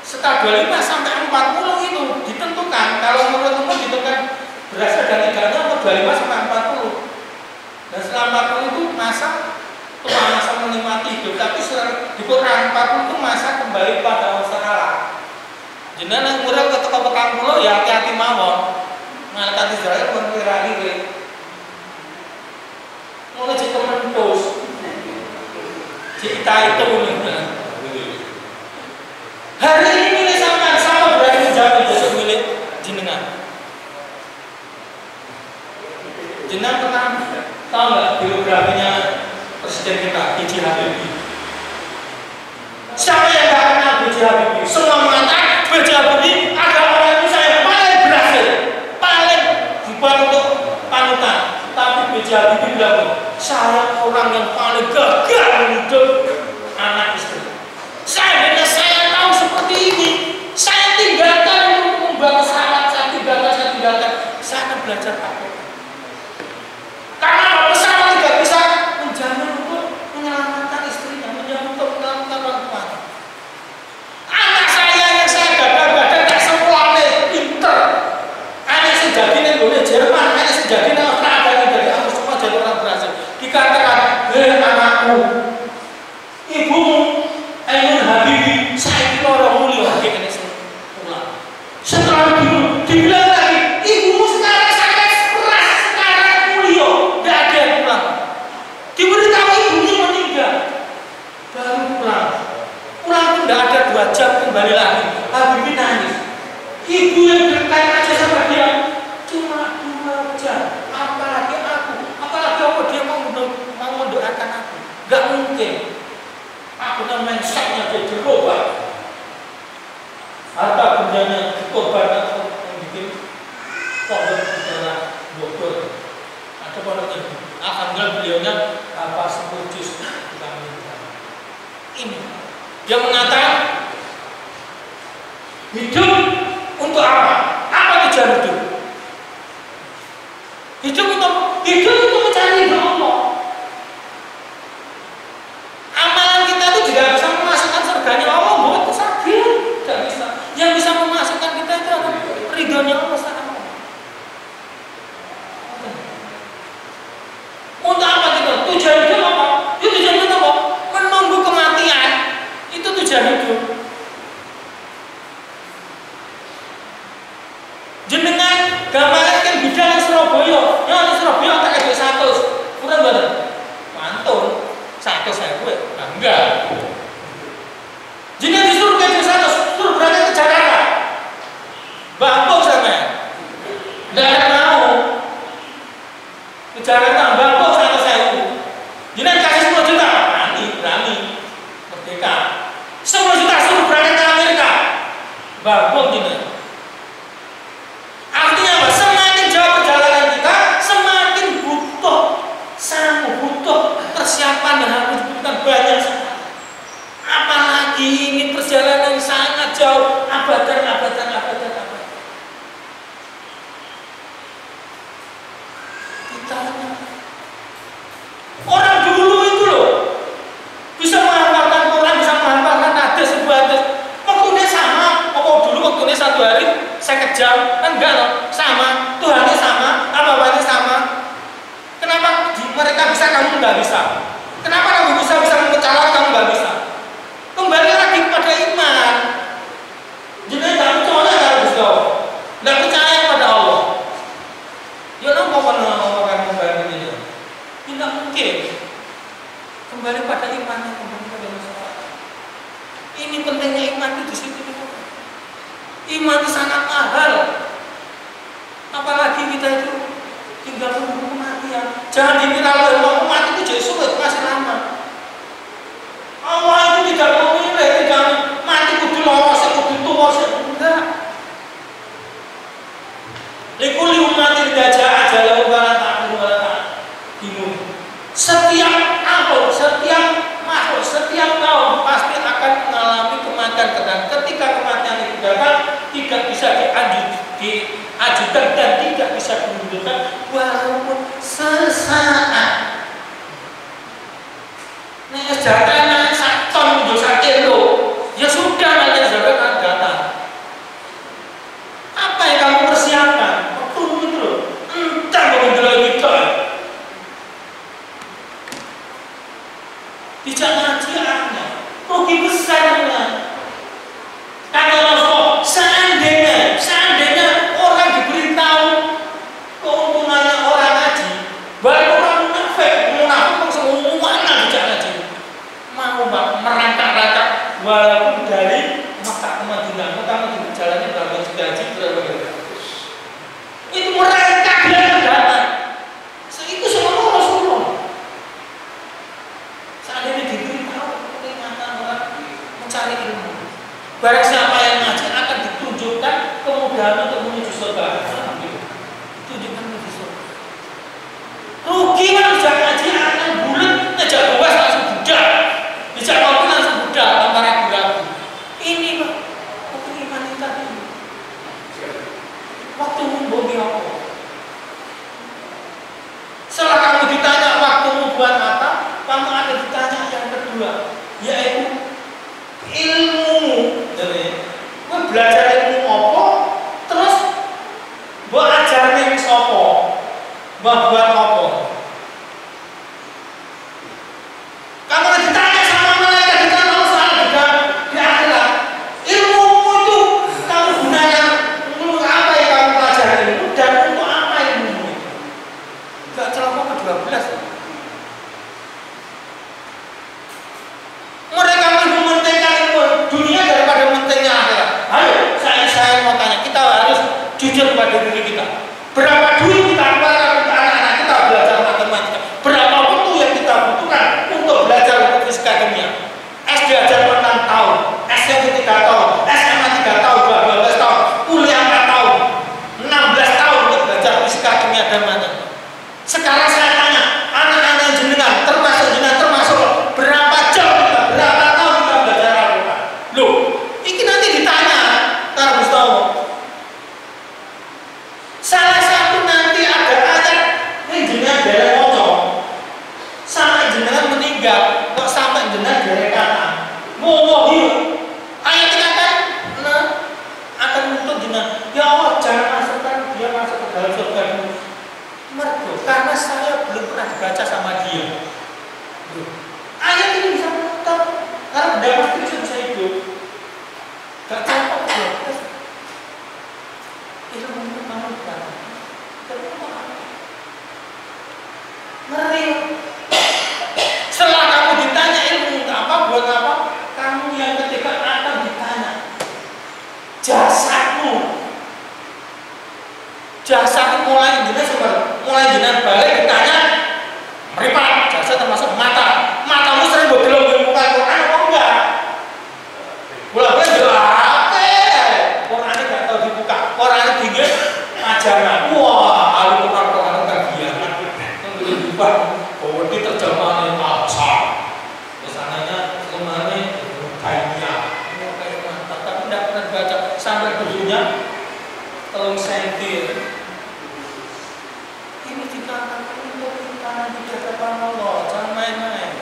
Setelah 25 sampai 40 itu ditentukan, kalau menurut umur ditentukan berasal dari tidaknya umur 25 sampai 40. Dan setelah 40 itu masa menikmati hidup, tapi di Quran 40 itu masa kembali pada masa kalah. Jenengan umurnya ketika 40 ya hati-hati mawon. Ngangkat Israel mengira diri. Mulai jika mentus kita itu hari ini milih sama berarti menjawab besok milih jenengan pernah tahu nggak biografinya presiden kita B.J. Habibie? Siapa yang nggak kenal B.J. Habibie? Semua mengatakan B.J. Habibie adalah orang Indonesia yang paling berhasil, paling dibuat untuk panutan. Tapi B.J. Habibie bilang, saya orang yang paling gagal hidup anak istri. Seandainya saya tahu seperti ini, saya tinggalkan untuk membuat pesawat, saya akan belajar apa? Karena pesawat tidak bisa menjamin untuk menyelamatkan istrinya, menjamin untuk menyelamatkan orang tuanya. Anak saya yang saya gadang-gadang tak sekolahnya pinter, anak saya jadi nih Jerman, anak saya jadi nih Australia, dari aku semua jadi orang berhasil. Dikatakan, hei anakku, ibumu, Ainun Habibie, saya itu orang mulia, dia ini pulang. Setelah dulu, dibilang lagi, ibumu sekarang sangat keras, sekarang mulia, tidak ada yang pulang. Diberitahu ibunya meninggal, baru pulang. Pulang pun tidak ada 2 jam kembali lagi. Habibie nangis. Ibu yang dekat aja sama dia, cuma 2 jam. Apalagi aku, apalagi apa dia mau mendoakan aku? Gak mungkin. Aku namanya saknya dia dirubah. Harta bendanya dikorbankan untuk membuat pondok di daerah Bogor. Ada pondoknya. Alhamdulillah beliaunya apa sepujus bukan ini. Dia mengatakan hidup untuk apa? Apa tujuan hidup? Hidup untuk mencari ridho Allah. Amalan kita itu tidak bisa memasukkan surganya Allah, buat sakit, tidak bisa. Yang bisa memasukkan kita itu adalah ridhonya Allah SWT. Untuk apa kita? Tujuan hidup apa? Itu tujuan hidup apa? Menunggu kematian. Itu tujuan hidup. 100.000, nah enggak. Jadi disuruh ke 100, suruh berangkat ke Jakarta. Bangkok sama, enggak ada mau. Ke Jakarta, Bangkok 100.000. Jadi kasih 10 juta, berani, merdeka. 10 juta suruh berangkat ke Amerika, Bangkok ini. Artinya apa? Semakin jauh perjalanan kita, semakin butuh persiapan dan harus dibutuhkan banyak sekali. Apalagi ini perjalanan yang sangat jauh, abadan. Orang dulu itu loh bisa menghafalkan Quran, bisa menghafalkan hadis sebuah hadis. Waktunya sama, waktunya 1 hari 50 jam, kan enggak loh, sama. Tuhannya sama, apa-apanya sama. Kenapa mereka bisa, kamu nggak bisa? Kenapa kamu bisa memecah laut, kamu nggak bisa? Kembali lagi pada iman. Jadi nggak percaya harus tahu, nggak percaya pada Allah. Ya lo mau kembali ini? Tidak mungkin. Kembali pada imannya, kembali pada masyarakat. Ini pentingnya iman itu di situ. Iman itu sangat mahal. Apalagi kita itu tinggal menunggu kematian. Jangan dikira kalau mati itu jadi sulit, masih lama. Allah itu tidak memilih, tidak mati kudu loros, kudu tua, enggak. Likuli umatin gajah aja lalu setiap makhluk, setiap kaum pasti akan mengalami kematian. Ketika kematian itu datang, tidak bisa diajukan dan tidak bisa dimundurkan walaupun sesaat. Nek jatah sak ton mundur 1 kilo, ya sudah nanti zakat akan datang. Apa yang kamu persiapkan? Waktu itu loh, entah mengendalikan kita. Tidak ngaji anaknya, rugi besarnya. Karena Rasul, seandainya orang diberitahu keuntungannya orang ngaji, baru orang munafik semuanya tidak ngaji, mau merangkak-rangkak walaupun dari Makkah ke Madinah, jalannya berapa gaji berapa kali? Itu merangkak dia datang. Itu semua Rasulullah. Seandainya diberitahu kenikmatan orang mencari ilmu, barang siapa yang ngaji akan ditunjukkan kemudahan untuk menuju surga. Tunjukkan menuju surga. Rugi kan bisa ngaji akan bulat, ngejak luas langsung budak, ngejak kopi langsung budak tanpa ragu-ragu. Ini Pak, waktu iman tadi, waktu membohongi Allah. Setelah kamu ditanya waktumu buat apa, kamu akan ditanya yang kedua, yaitu ilmu. Jadi, gue belajar ilmu apa, terus gue ajarin wis apa, buat apa. Kamu ditanya sama mereka, ditanya soal juga di akhirat. Ilmu itu kamu gunanya untuk apa yang kamu pelajari dan untuk apa ilmu itu? Gak celaka ke-12. Mereka lebih mementingkan ilmu dunia daripada mementingnya akhirat. Ayo, saya mau tanya, kita harus jujur pada diri kita. Berapa duit kita keluarkan untuk anak-anak kita belajar matematika? Berapa waktu yang kita butuhkan untuk belajar untuk fisika kimia? S diajar 6 tahun, SMP 3 tahun, SMA 3 tahun, 12 tahun, kuliah 4 tahun, 16 tahun untuk belajar fisika kimia dan matematika. Sekarang saya tanya, anak-anak jenengan termasuk berapa jam kita, berapa tahun kita belajar Al-Quran? Loh, ini nanti ditanya, harus tahu. Salah satu nanti ada ayat yang jenengan dari moco, sampai jenengan meninggal, kok sampai jenengan dari kata, mau ayat ini akan menuntut jenengan. Ya Allah, jangan masukkan dia masuk ke dalam surga dulu. Mergo, karena saya belum pernah dibaca sama dia. Ayat ini bisa menuntut, karena benda pasti bisa hidup. Gak capek ya. Itu mungkin kamu bukan. Ngeri. Setelah kamu ditanya Jasa mulai jenengan balik ditanya meripat jasa termasuk matamu sering bodelok muka Quran apa enggak? Bolak-balik jelas Quran gak tahu dibuka, Quran dingin ajaran. Wah, ahli Quran kagian dibuka bahwa ini terjemahannya asal kesananya semuanya kayaknya kayak mantap, tapi tidak pernah baca sampai dulunya telung sentir. Ini dikatakan untuk kita di hadapan Allah, jangan main-main.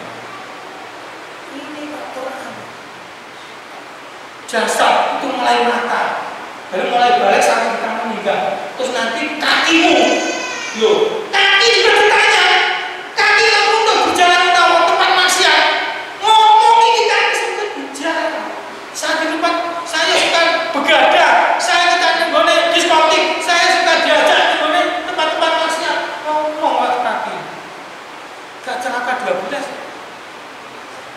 Ini Quran. Jasad itu mulai mata, dari mulai balik sampai kita meninggal. Terus nanti kakimu, loh, kaki juga ditanya. Kaki kamu untuk berjalan tahu tempat maksiat. Ngomong ini kaki sempat bicara. Saat di tempat saya suka begadang, saya kita nggone diskotik, saya suka diajak nggone tempat-tempat maksiat. Ngomong kaki. Gak celaka 12.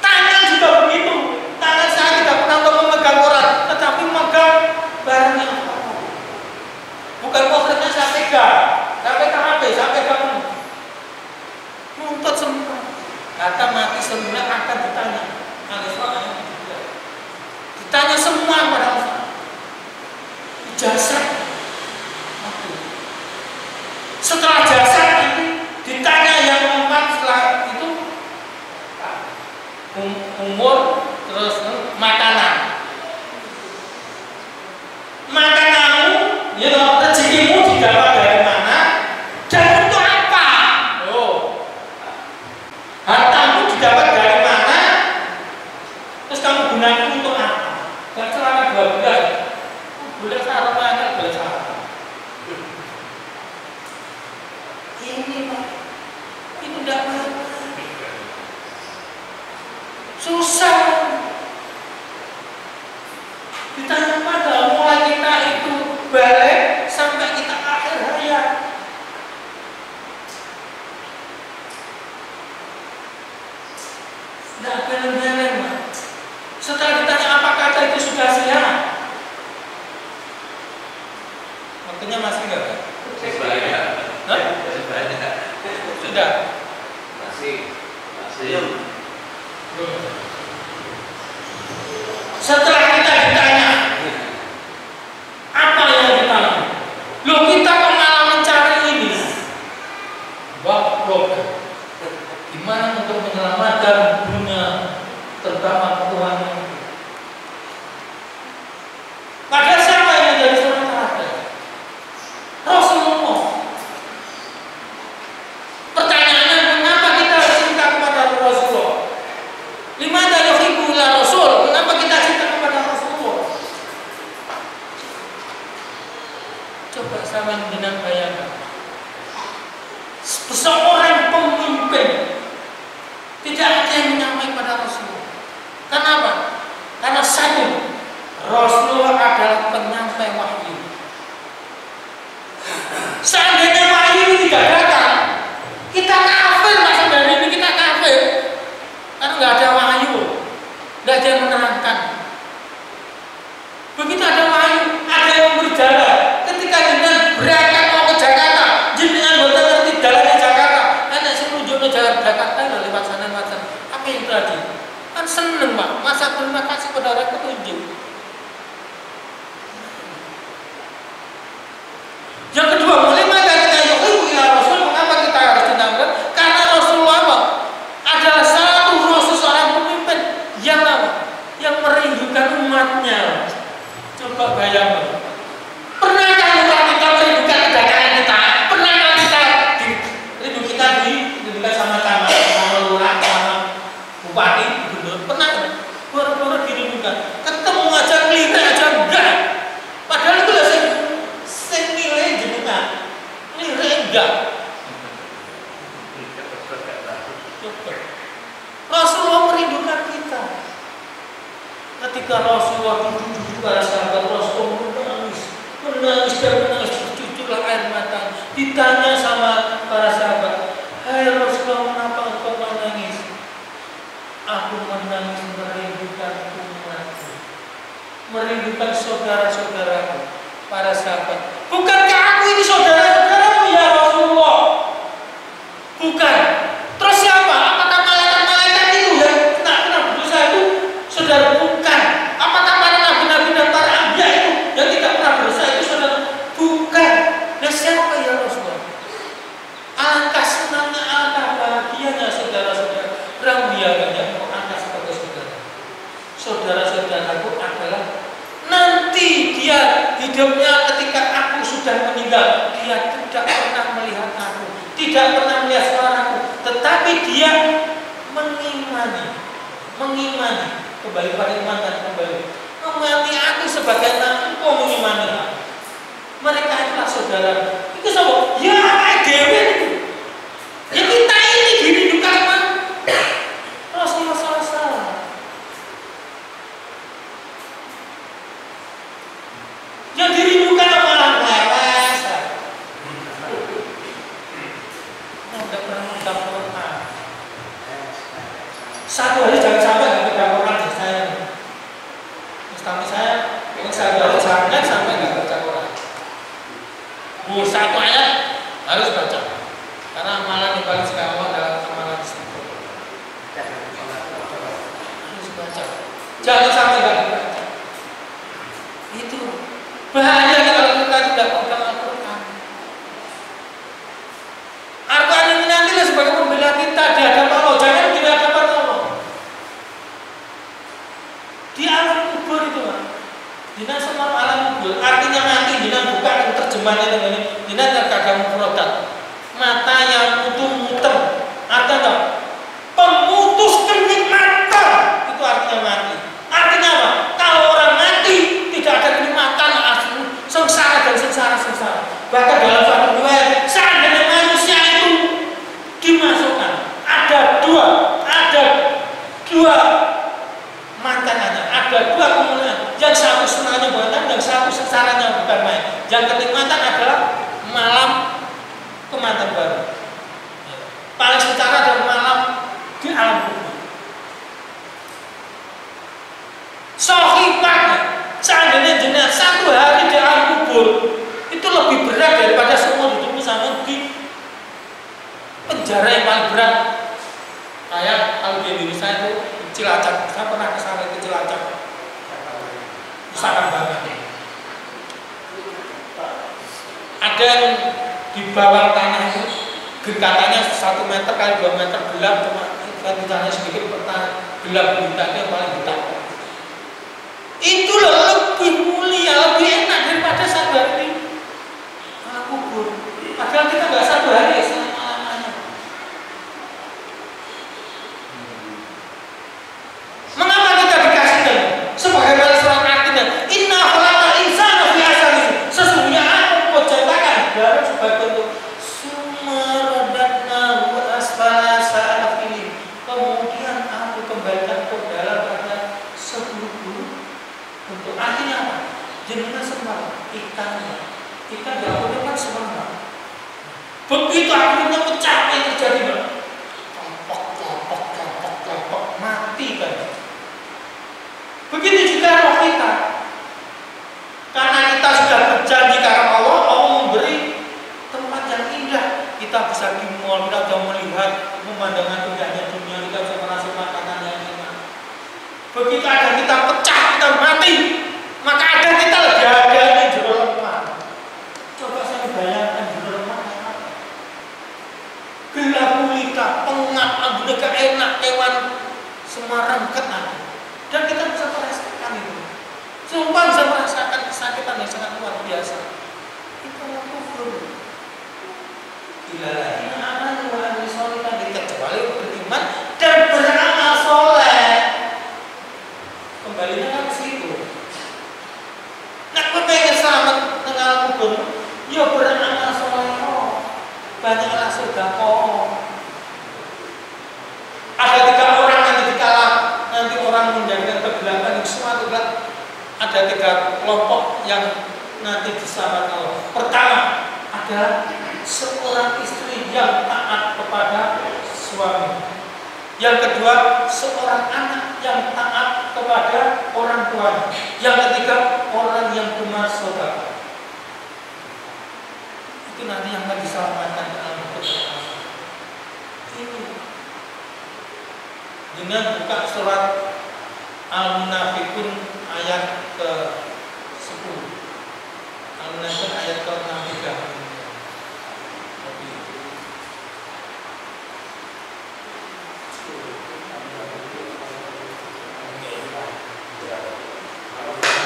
Tangan juga begitu. Tangan saya tidak pernah memegang Quran, tetapi memegang barangnya Allah. Bukan Qurannya saya pegang, HP, saya pegang nuntut semua. Kata mati semua akan ditanya. Ditanya semua pada Allah. Ijazah. Setelah jasa nanti ditanya yang 4 setelah itu umur, terus makanan. Makananmu, ya toh, rezekimu didapat dari mana dan untuk apa? Oh, hartamu didapat dari mana? Terus kamu gunakan untuk apa? Gak selama 2 bulan. Bulan sarap mana? Bulan sarap. Ini Pak, itu tidak apa-apa. Susah. Ditanya pada mulai kita itu balik sampai kita akhir hayat. Tidak benar-benar, Pak. Setelah ditanya apa kata itu sudah siap. Waktunya masih enggak, Pak? Sudah. Masih. Setelah kita ditanya apa yang ditanya, loh kita kok malah mencari ini, baklok gimana untuk menyelamatkan dunia terutama Tuhan. Padahal siapa yang menjadi seorang teladan? Rasulullah. Pertanyaannya, mengapa kita harus cinta kepada Rasulullah? Limana yuhibbu ila Rasul? Mengapa kita cinta kepada Rasulullah? Coba sama dengan bayangkan. Seorang pemimpin tidak ada yang menyamai pada Rasulullah. Kenapa? Karena satu, Rasulullah adalah penyampai wahyu. Seandainya wahyu ini tidak datang, kita kafir, masa dari ini kita kafir. Karena nggak ada wahyu, nggak ada yang menerangkan. Begitu ada wahyu, ada yang berjalan. Ketika jenengan berangkat mau ke Jakarta, jenengan boten ngerti jalannya Jakarta. Ada sing nunjukno jalan Jakarta lewat sana. Apa yang tadi? Kan seneng Pak, masa terima kasih pada orang petunjuk. Yang kedua, mengapa kita yuhibbu ila Rasul? Mengapa kita harus cinta? Karena Rasulullah apa? Adalah satu Rasul, seorang pemimpin yang apa? Yang merindukan umatnya. Coba bayangkan. Pernahkah kita merindukan kedatangan kita? Pernahkah kita dirindukan sama camat, sama lurah, sama bupati, gubernur? Pernah? Baru-baru dirindukan. Ketemu aja, ngelirik aja enggak. Padahal itu lah sing nilai jenengan. Ngelirik enggak. Rasulullah merindukan kita. Ketika Rasulullah duduk para sahabat, Rasulullah menangis dan menangis, bercucurlah air mata. Ditanya sama para sahabat, hai Rasulullah, mengapa engkau menangis? Aku menangis merindukan umatku, merindukan saudara-saudaraku, para sahabat. Bukankah aku ini saudara-saudaramu ya Rasulullah. Bukan. Terus siapa? Apakah malaikat-malaikat itu yang kena berdosa itu saudara? Bukan. Apakah para nabi-nabi dan para anbiya itu yang tidak pernah berdosa itu saudara? Bukan. Nah siapa ya Rasulullah? Alangkah senangnya, alangkah bahagianya saudara-saudara yang engkau angkat sebagai saudara. Saudara-saudaraku adalah nanti dia hidupnya ketika aku sudah meninggal, dia tidak pernah melihat aku, tidak pernah melihat suaraku, tetapi dia mengimani kembali pada iman dan kembali mengimani aku sebagai engkau mengimani aku. Mereka itulah saudara. Itu sama. Ya dewe itu. Ya kita ini dirindukan man. Rasulullah SAW. Yang dirindukan malah leres. Tidak pernah membaca Quran. Satu hari jangan sampai nggak baca Quran di saya. Mustami saya, satu hari jangan sampai nggak baca Quran. Satu ayat harus baca. Karena amalan yang paling sekawal adalah amalan istiqomah. Harus baca. Jangan sampai nggak baca. Itu bahaya kalau kita tidak pegang Al-Quran. Al-Quran ini nantilah sebagai pembela kita di hadapan Allah. Jangan di hadapan Allah. Di alam kubur itu, dina semua alam kubur. Artinya mati. Dina buka terjemahnya dengan ini. Dina terkadang produk. Mata yang mutem-mutem. Artinya pemutus kenikmatan. Itu artinya mati. Artinya apa? Kalau orang mati tidak ada kenikmatan asli, sengsara dan sengsara. Bahkan dalam satu riwayat, seandainya manusia itu dimasukkan, ada dua mantanannya, ada dua kemuliaan. Yang satu senangnya bukan, yang satu sensaranya bukan main. Yang kenikmatan adalah malam kematian baru. Paling sengsara adalah malam di alam kubur. Sohibatnya, seandainya jenazah satu hari di alam kubur itu lebih berat daripada semua hidupmu sama di penjara yang paling berat. Kayak kalau di Indonesia itu Cilacap, saya pernah ke sana ke Cilacap, sangat banget. Ada yang di bawah tanah itu gentatannya 1 meter kali 2 meter gelap, cuma gentatannya sedikit gelap gulita itu yang paling gelap. Itu lebih mulia, lebih enak daripada satu hari kubur. Padahal kita nggak satu hari selama-lamanya. Mengapa kita dikasihkan? Sebagaimana surat artinya, Inna khalaqal insana fi ahsani. Sesungguhnya aku menciptakan dalam sebagai bentuk sumaradatna wa asfala sa'afilin. Kemudian aku kembalikan ke dalam pada seburuk-buruk. Untuk artinya apa? Jenengan sembah ikan diakunya kan sembah. Begitu akhirnya pecah yang terjadi, kelompok mati kan. Begitu juga roh kita. Karena kita sudah berjanji karena Allah memberi tempat yang indah. Kita bisa di mall, kita bisa melihat pemandangan indahnya dunia, kita bisa merasa makanan yang enak. Begitu ada kita pecah, kita mati, maka ada kita lebih ada di jero lemah. Coba saya bayangkan jero lemah gelap gulita, pengap, ambil gak enak, hewan Semarang kena. Dan kita bisa merasakan itu. Sumpah bisa merasakan kesakitan yang sangat luar biasa. Itu yang kufur. Ilahi aman wa amil sholihan, kecuali beriman dan beramal soleh. Kembalinya kan ke situ. Nah, kepengen selamat tengah kubur, ya beramal soleh. Banyaklah sedekah. Ada 3 orang nanti orang menjadikan kegelapan yang semua gelap. Ada 3 kelompok yang nanti diselamatkan Allah. Pertama, ada seorang istri yang taat kepada suami. Yang kedua, seorang anak yang taat kepada orang tuanya. Yang ketiga, orang yang gemar sedekah. Dengan buka surat Al-Munafiqun ayat ke-10. Al-Munafiqun ayat ke-6.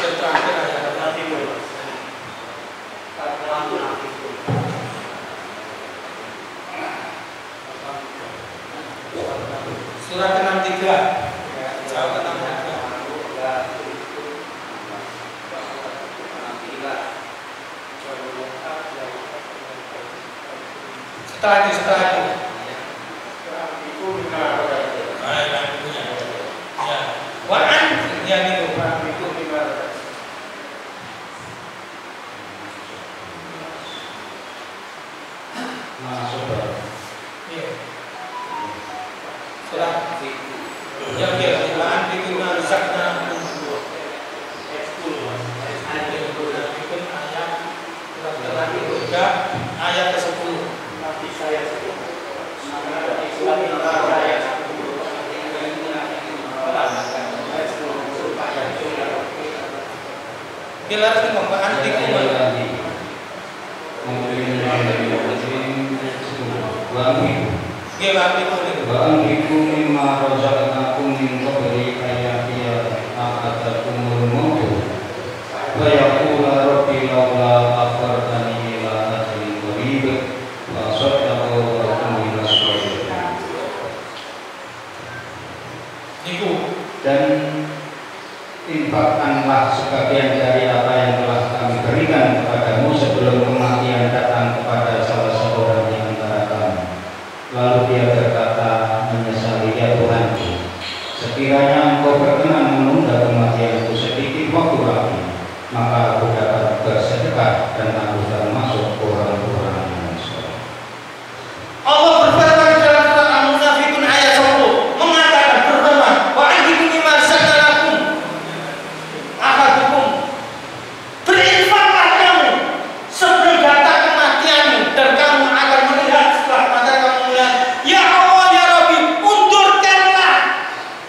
Terakhir ayat surat ke-63. Jauh ke-63. Setelah itu ya. Wa'an ya gitu. Masuk. Iya. Surat yang Wa'an itu narzakna ayat ke-10. Bila harus ngomong antikum Wa'anfiku mimma razaqnakum min qabli ayatiya ahadakumul mautu wa yaqula rabbi laula akhartani ila ajalin qarib wa saddaqa wa akun minas sholihin. Dan infakkanlah sebagian dari apa yang telah kami berikan kepadamu sebelum kematian datang kepada salah seorang di antara kamu. Lalu dia berkata, menyesali ya Tuhanku, sekiranya engkau berkenan menunda kematianku sedikit waktu lagi, maka aku dapat bersedekah dan aku termasuk orang-orang yang soleh. Allah berfirman dalam surat Al-Munafiqun ayat 10 mengatakan berfirman, wa anfiqu mimma razaqnakum ahadukum, berinfaklah kamu sebelum datang kematianmu dan kamu akan melihat setelah mata kamu melihat, ya Allah ya Rabbi, undurkanlah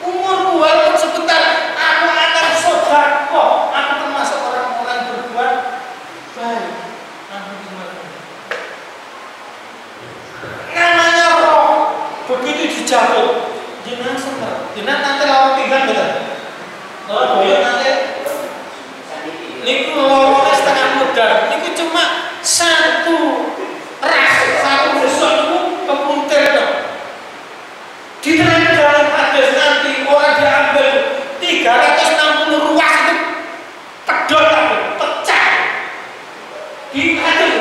umurku walaupun sebentar, aku akan sedekah, aku termasuk orang-orang berbuat baik. Namanya roh begitu dijatuh jenang semer jenang nanti lawan pinggang betul lawan boyok nanti niku lawannya setengah mudar niku cuma satu ras satu besok niku kepuntir dong diterima dalam hadis nanti orang diambil 360 ruas itu pedot aku pecah diambil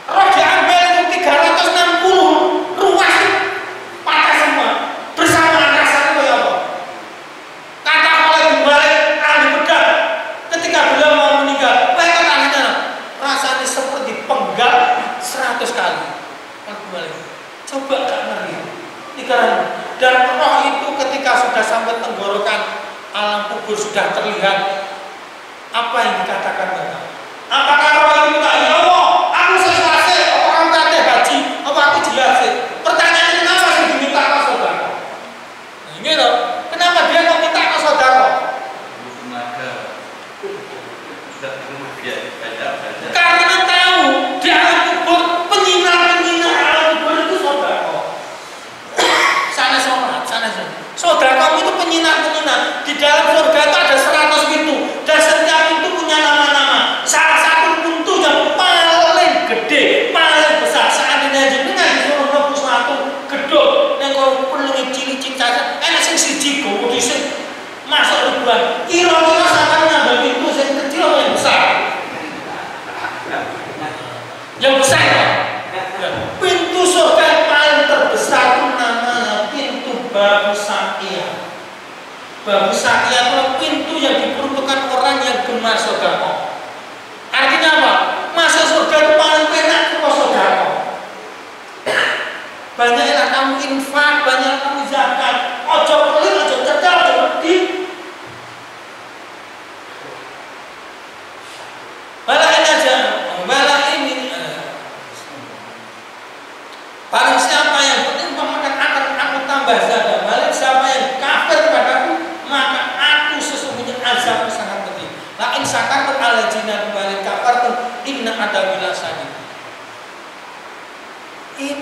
roh diambil itu 360 ruas patah semua bersamaan rasanya kayak apa kata oleh dibalik ahli bedah ketika beliau mau meninggal mereka tanya rasanya seperti penggal 100 kali coba gak ngeri dan roh itu ketika sudah sampai tenggorokan alam kubur sudah terlihat apa yang dikatakan mereka. Apakah roh itu tak ya Allah aku selesai orang kate haji apa aku jelasin pertanyaannya kenapa sih diminta ke saudara ini loh kenapa dia mau minta ke saudara karena tahu di alam kubur penyinar alam kubur itu saudara sana saudara itu penyinar di dalam surga itu ada 100 pintu dan setiap pintu punya nama-nama salah satu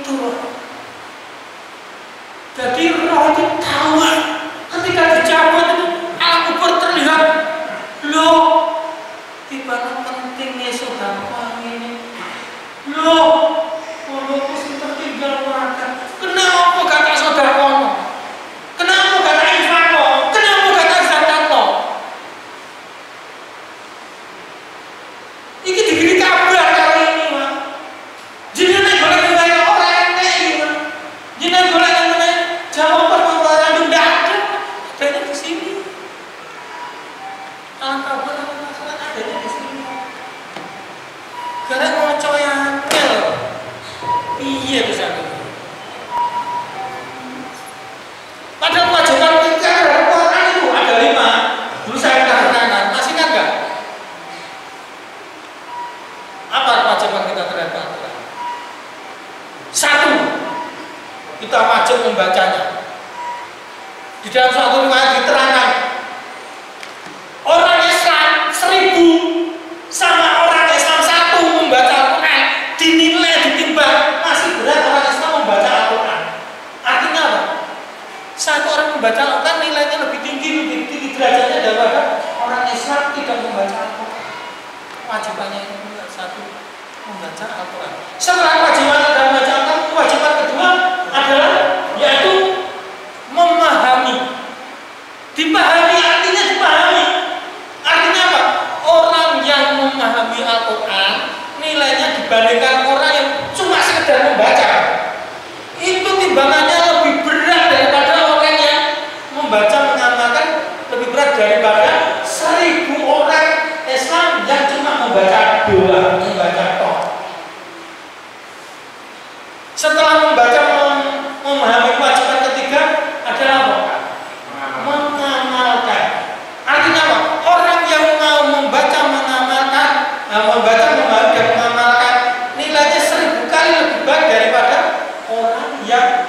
Itu. Jadi roh itu tahu ketika dicabut itu alam kubur terlihat loh tiba-tiba pentingnya saudara ini loh kalau sih tertinggal makan kenapa kata saudara kono kenapa kata Ivano kenapa kata Zakato ini diberi kabar kali ini Pak jenengan boleh nilai orang ini Pak jenengan boleh nilai jawaban pengeluaran itu tidak ada adanya di sini alam kabur adanya di sini karena mau coyangkel iya bisa pada kewajiban kita terhadap Quran itu ada 5 dulu saya katakan masih ingat nggak apa kewajiban kita terhadap Quran 1 kita wajib membacanya di dalam suatu riwayat diterangkan orang Islam 1000 sama orang Islam 1 membaca Al-Quran dinilai ditimbang masih berat orang Islam membaca Al-Quran. Artinya apa? Satu orang membaca Al-Quran nilainya lebih tinggi derajatnya daripada orang Islam tidak membaca Al-Quran. Kewajibannya itu satu membaca Al-Quran. Setelah kewajiban dalam membaca Al-Quran, kewajiban kedua adalah yaitu memahami. Dipahami artinya dipahami. Artinya apa? Orang yang memahami Al-Quran nilainya dibandingkan orang yang cuma sekedar membaca itu timbangannya lebih berat daripada orang yang membaca mengamalkan lebih berat daripada 1000 orang Islam yang cuma membaca doa membaca toh. Setelah membaca memahami kewajiban ketiga adalah apa? Mengamalkan. Artinya apa? Orang yang mau membaca mengamalkan membaca memahami dan mengamalkan nilainya 1000 kali lebih baik daripada orang yang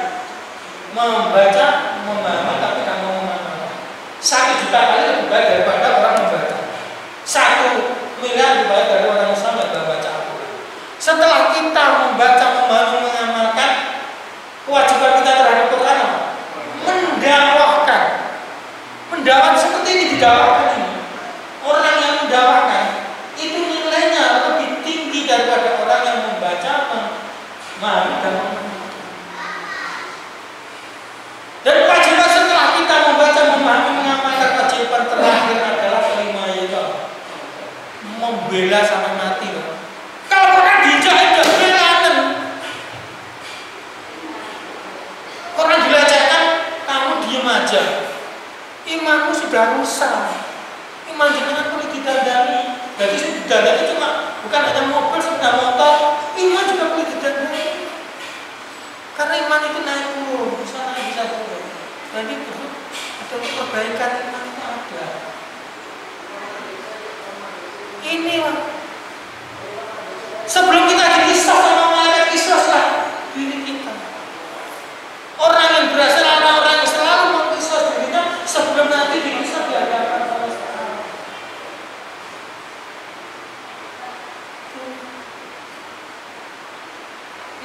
membaca memahami tapi tidak mau mengamalkan. 1 juta kali lebih baik daripada orang membaca. 1 miliar lebih baik dari orang Islam yang membaca Al-Quran. Setelah kita membaca memahami mengamalkan kewajiban kita terhadap Quran apa? Mendakwahkan. Mendakwahkan seperti ini didakwakan ini. Orang yang mendakwakan itu nilainya lebih tinggi daripada orang yang membaca memahami dan mengamalkan. Dan kewajiban setelah kita membaca memahami mengamalkan kewajiban terakhir adalah kelima yaitu membela sampai mati. Kalau Quran diinjak-injak belanen, Quran dilecehkan, kamu diem aja. Imanmu sudah rusak. Iman jenengan boleh didandani. Jadi didandani cuma bukan hanya mobil, sepeda motor, iman juga boleh didandani. Karena iman itu naik turun, bisa naik bisa turun. Jadi ada perbaikan iman itu ada. Ini sebelum kita dikisah sama malaikat kisahlah diri kita. Orang yang berhasil adalah orang yang selalu mengkisah dirinya sebelum nanti dikisah di hadapan Allah.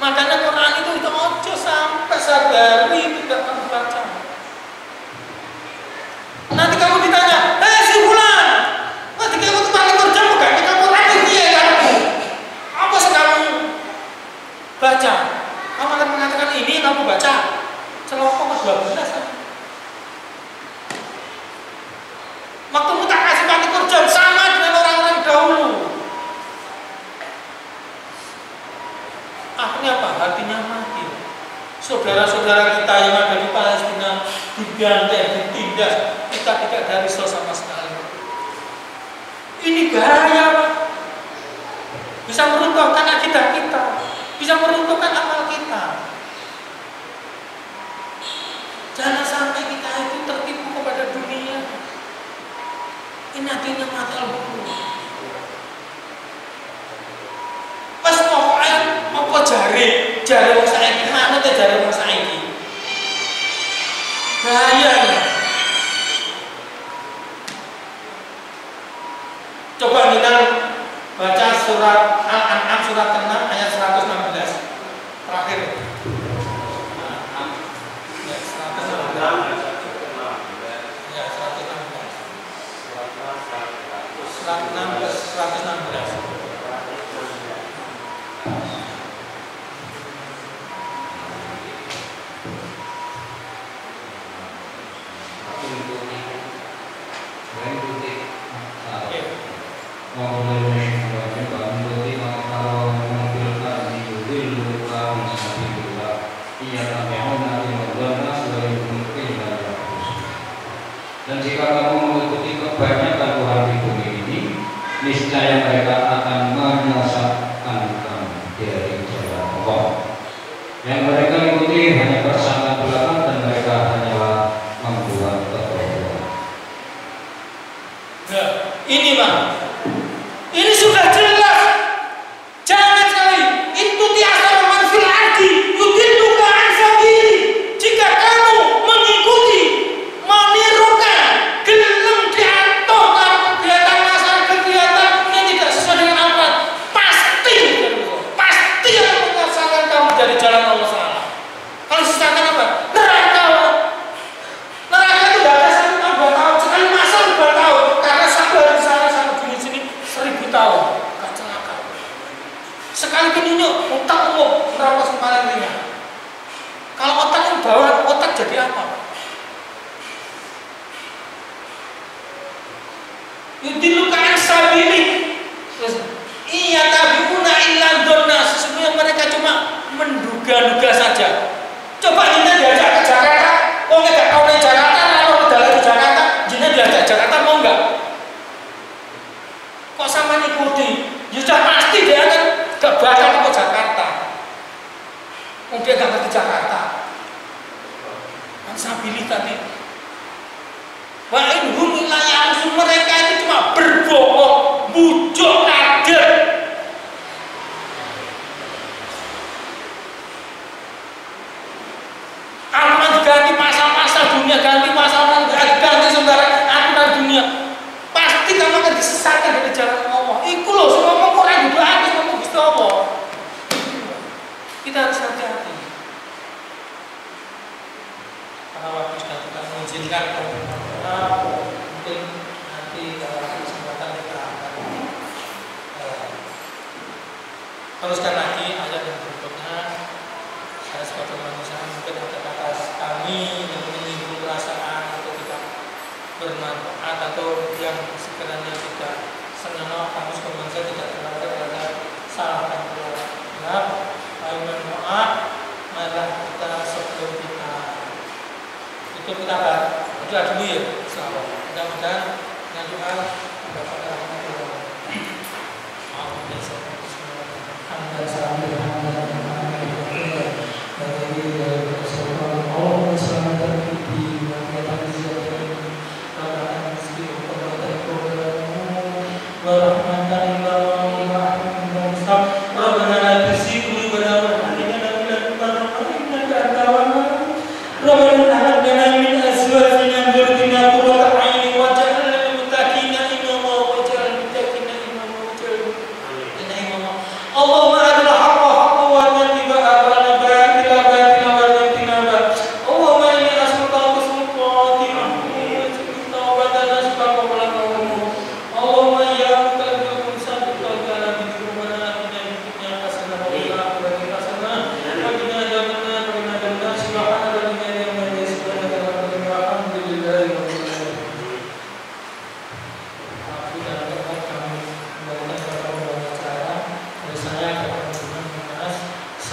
Makanya Quran itu ojo sampai sadari tidak kamu baca. Nanti kamu ditanya, si Fulan, ketika kamu kembali kerja bukan kita Quran itu ya kamu. Apa sih kamu baca? Kamu akan mengatakan ini kamu baca. Celokok ke-12 waktu tak kasih panti kerja sama dengan orang-orang dahulu. Akhirnya apa? Hatinya mati. Saudara-saudara kita yang ada di Palestina dibantai, ditindas, kita tidak ada risau sama sekali. Ini bahaya Pak. Bisa meruntuhkan akidah kita, bisa meruntuhkan amal kita. Jangan sampai kita itu tertipu kepada dunia. Ini artinya mata al-buku. Pas pokoknya apa jari wong saiki manut jari wong saiki. Bahaya ya. Coba kita baca surat Al-An'am surat ke-6 ayat 116 terakhir. Dan jika kamu mengikuti kebanyakan Tuhan di bumi ini, niscaya mereka akan menyesatkan kamu dari jalan Allah. Yang mereka ikuti hanya persangka belakang dan mereka hanyalah membuat kebohongan. Nah, ini mah, ini sudah jelas. Jangan sekali itu tiasa manfil arti, yudilluka an sabili. Jika kamu mengikuti, menirukan, gelem diatur kegiatan masyarakat, kegiatan yang tidak sesuai dengan Al-Quran, pasti yang menyesatkan kamu dari jalan Allah Taala. Kalau disesatkan apa? Neraka. Neraka itu tidak ada 1 tahun 2 tahun, sekali masa 2 tahun, karena satu hari di sana satu di sini 1000 tahun. Gak celaka. Sekali penyunyuk otak umum neraka paling ringan. Kalau otak yang bawah, otak jadi apa? Yudilluka an sabili. Iya tabiuna illa dhanna. Sesungguhnya mereka cuma menduga-duga saja. Coba kita diajak ke Jakarta, oh nggak tahu di Jakarta, lalu udah di Jakarta, jina diajak Jakarta mau nggak? Kok sama ngikuti? Ya sudah pasti dia akan gak bakal ke Jakarta. Dia gak ngerti Jakarta. Ansabili tadi. Wa inhum illa ya'lamun, mereka itu cuma berbohong, bujuk kaget. Aturan diganti pasal-pasal dunia, ganti pasal ganti sementara aturan dunia. Pasti kamu akan disesatkan dari jalan Allah. Iku loh, semua ngomong Quran juga habis ngomong Gusti Allah. Kita harus hati-hati. Karena waktu sudah tidak mengizinkan, mungkin nanti dalam kesempatan kita akan teruskan lagi ayat yang berikutnya. Saya sebagai manusia mungkin ada kata kami yang menyinggung perasaan atau tidak bermanfaat atau yang sekiranya tidak senang, kami sebagai manusia tidak terlalu pada salah dan benar. Mohon maaf, malah kita sebelum kita itu kita berdoa dulu ya, insyaallah. Mudah-mudahan dengan doa mendapat rahmat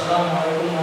Assalamualaikum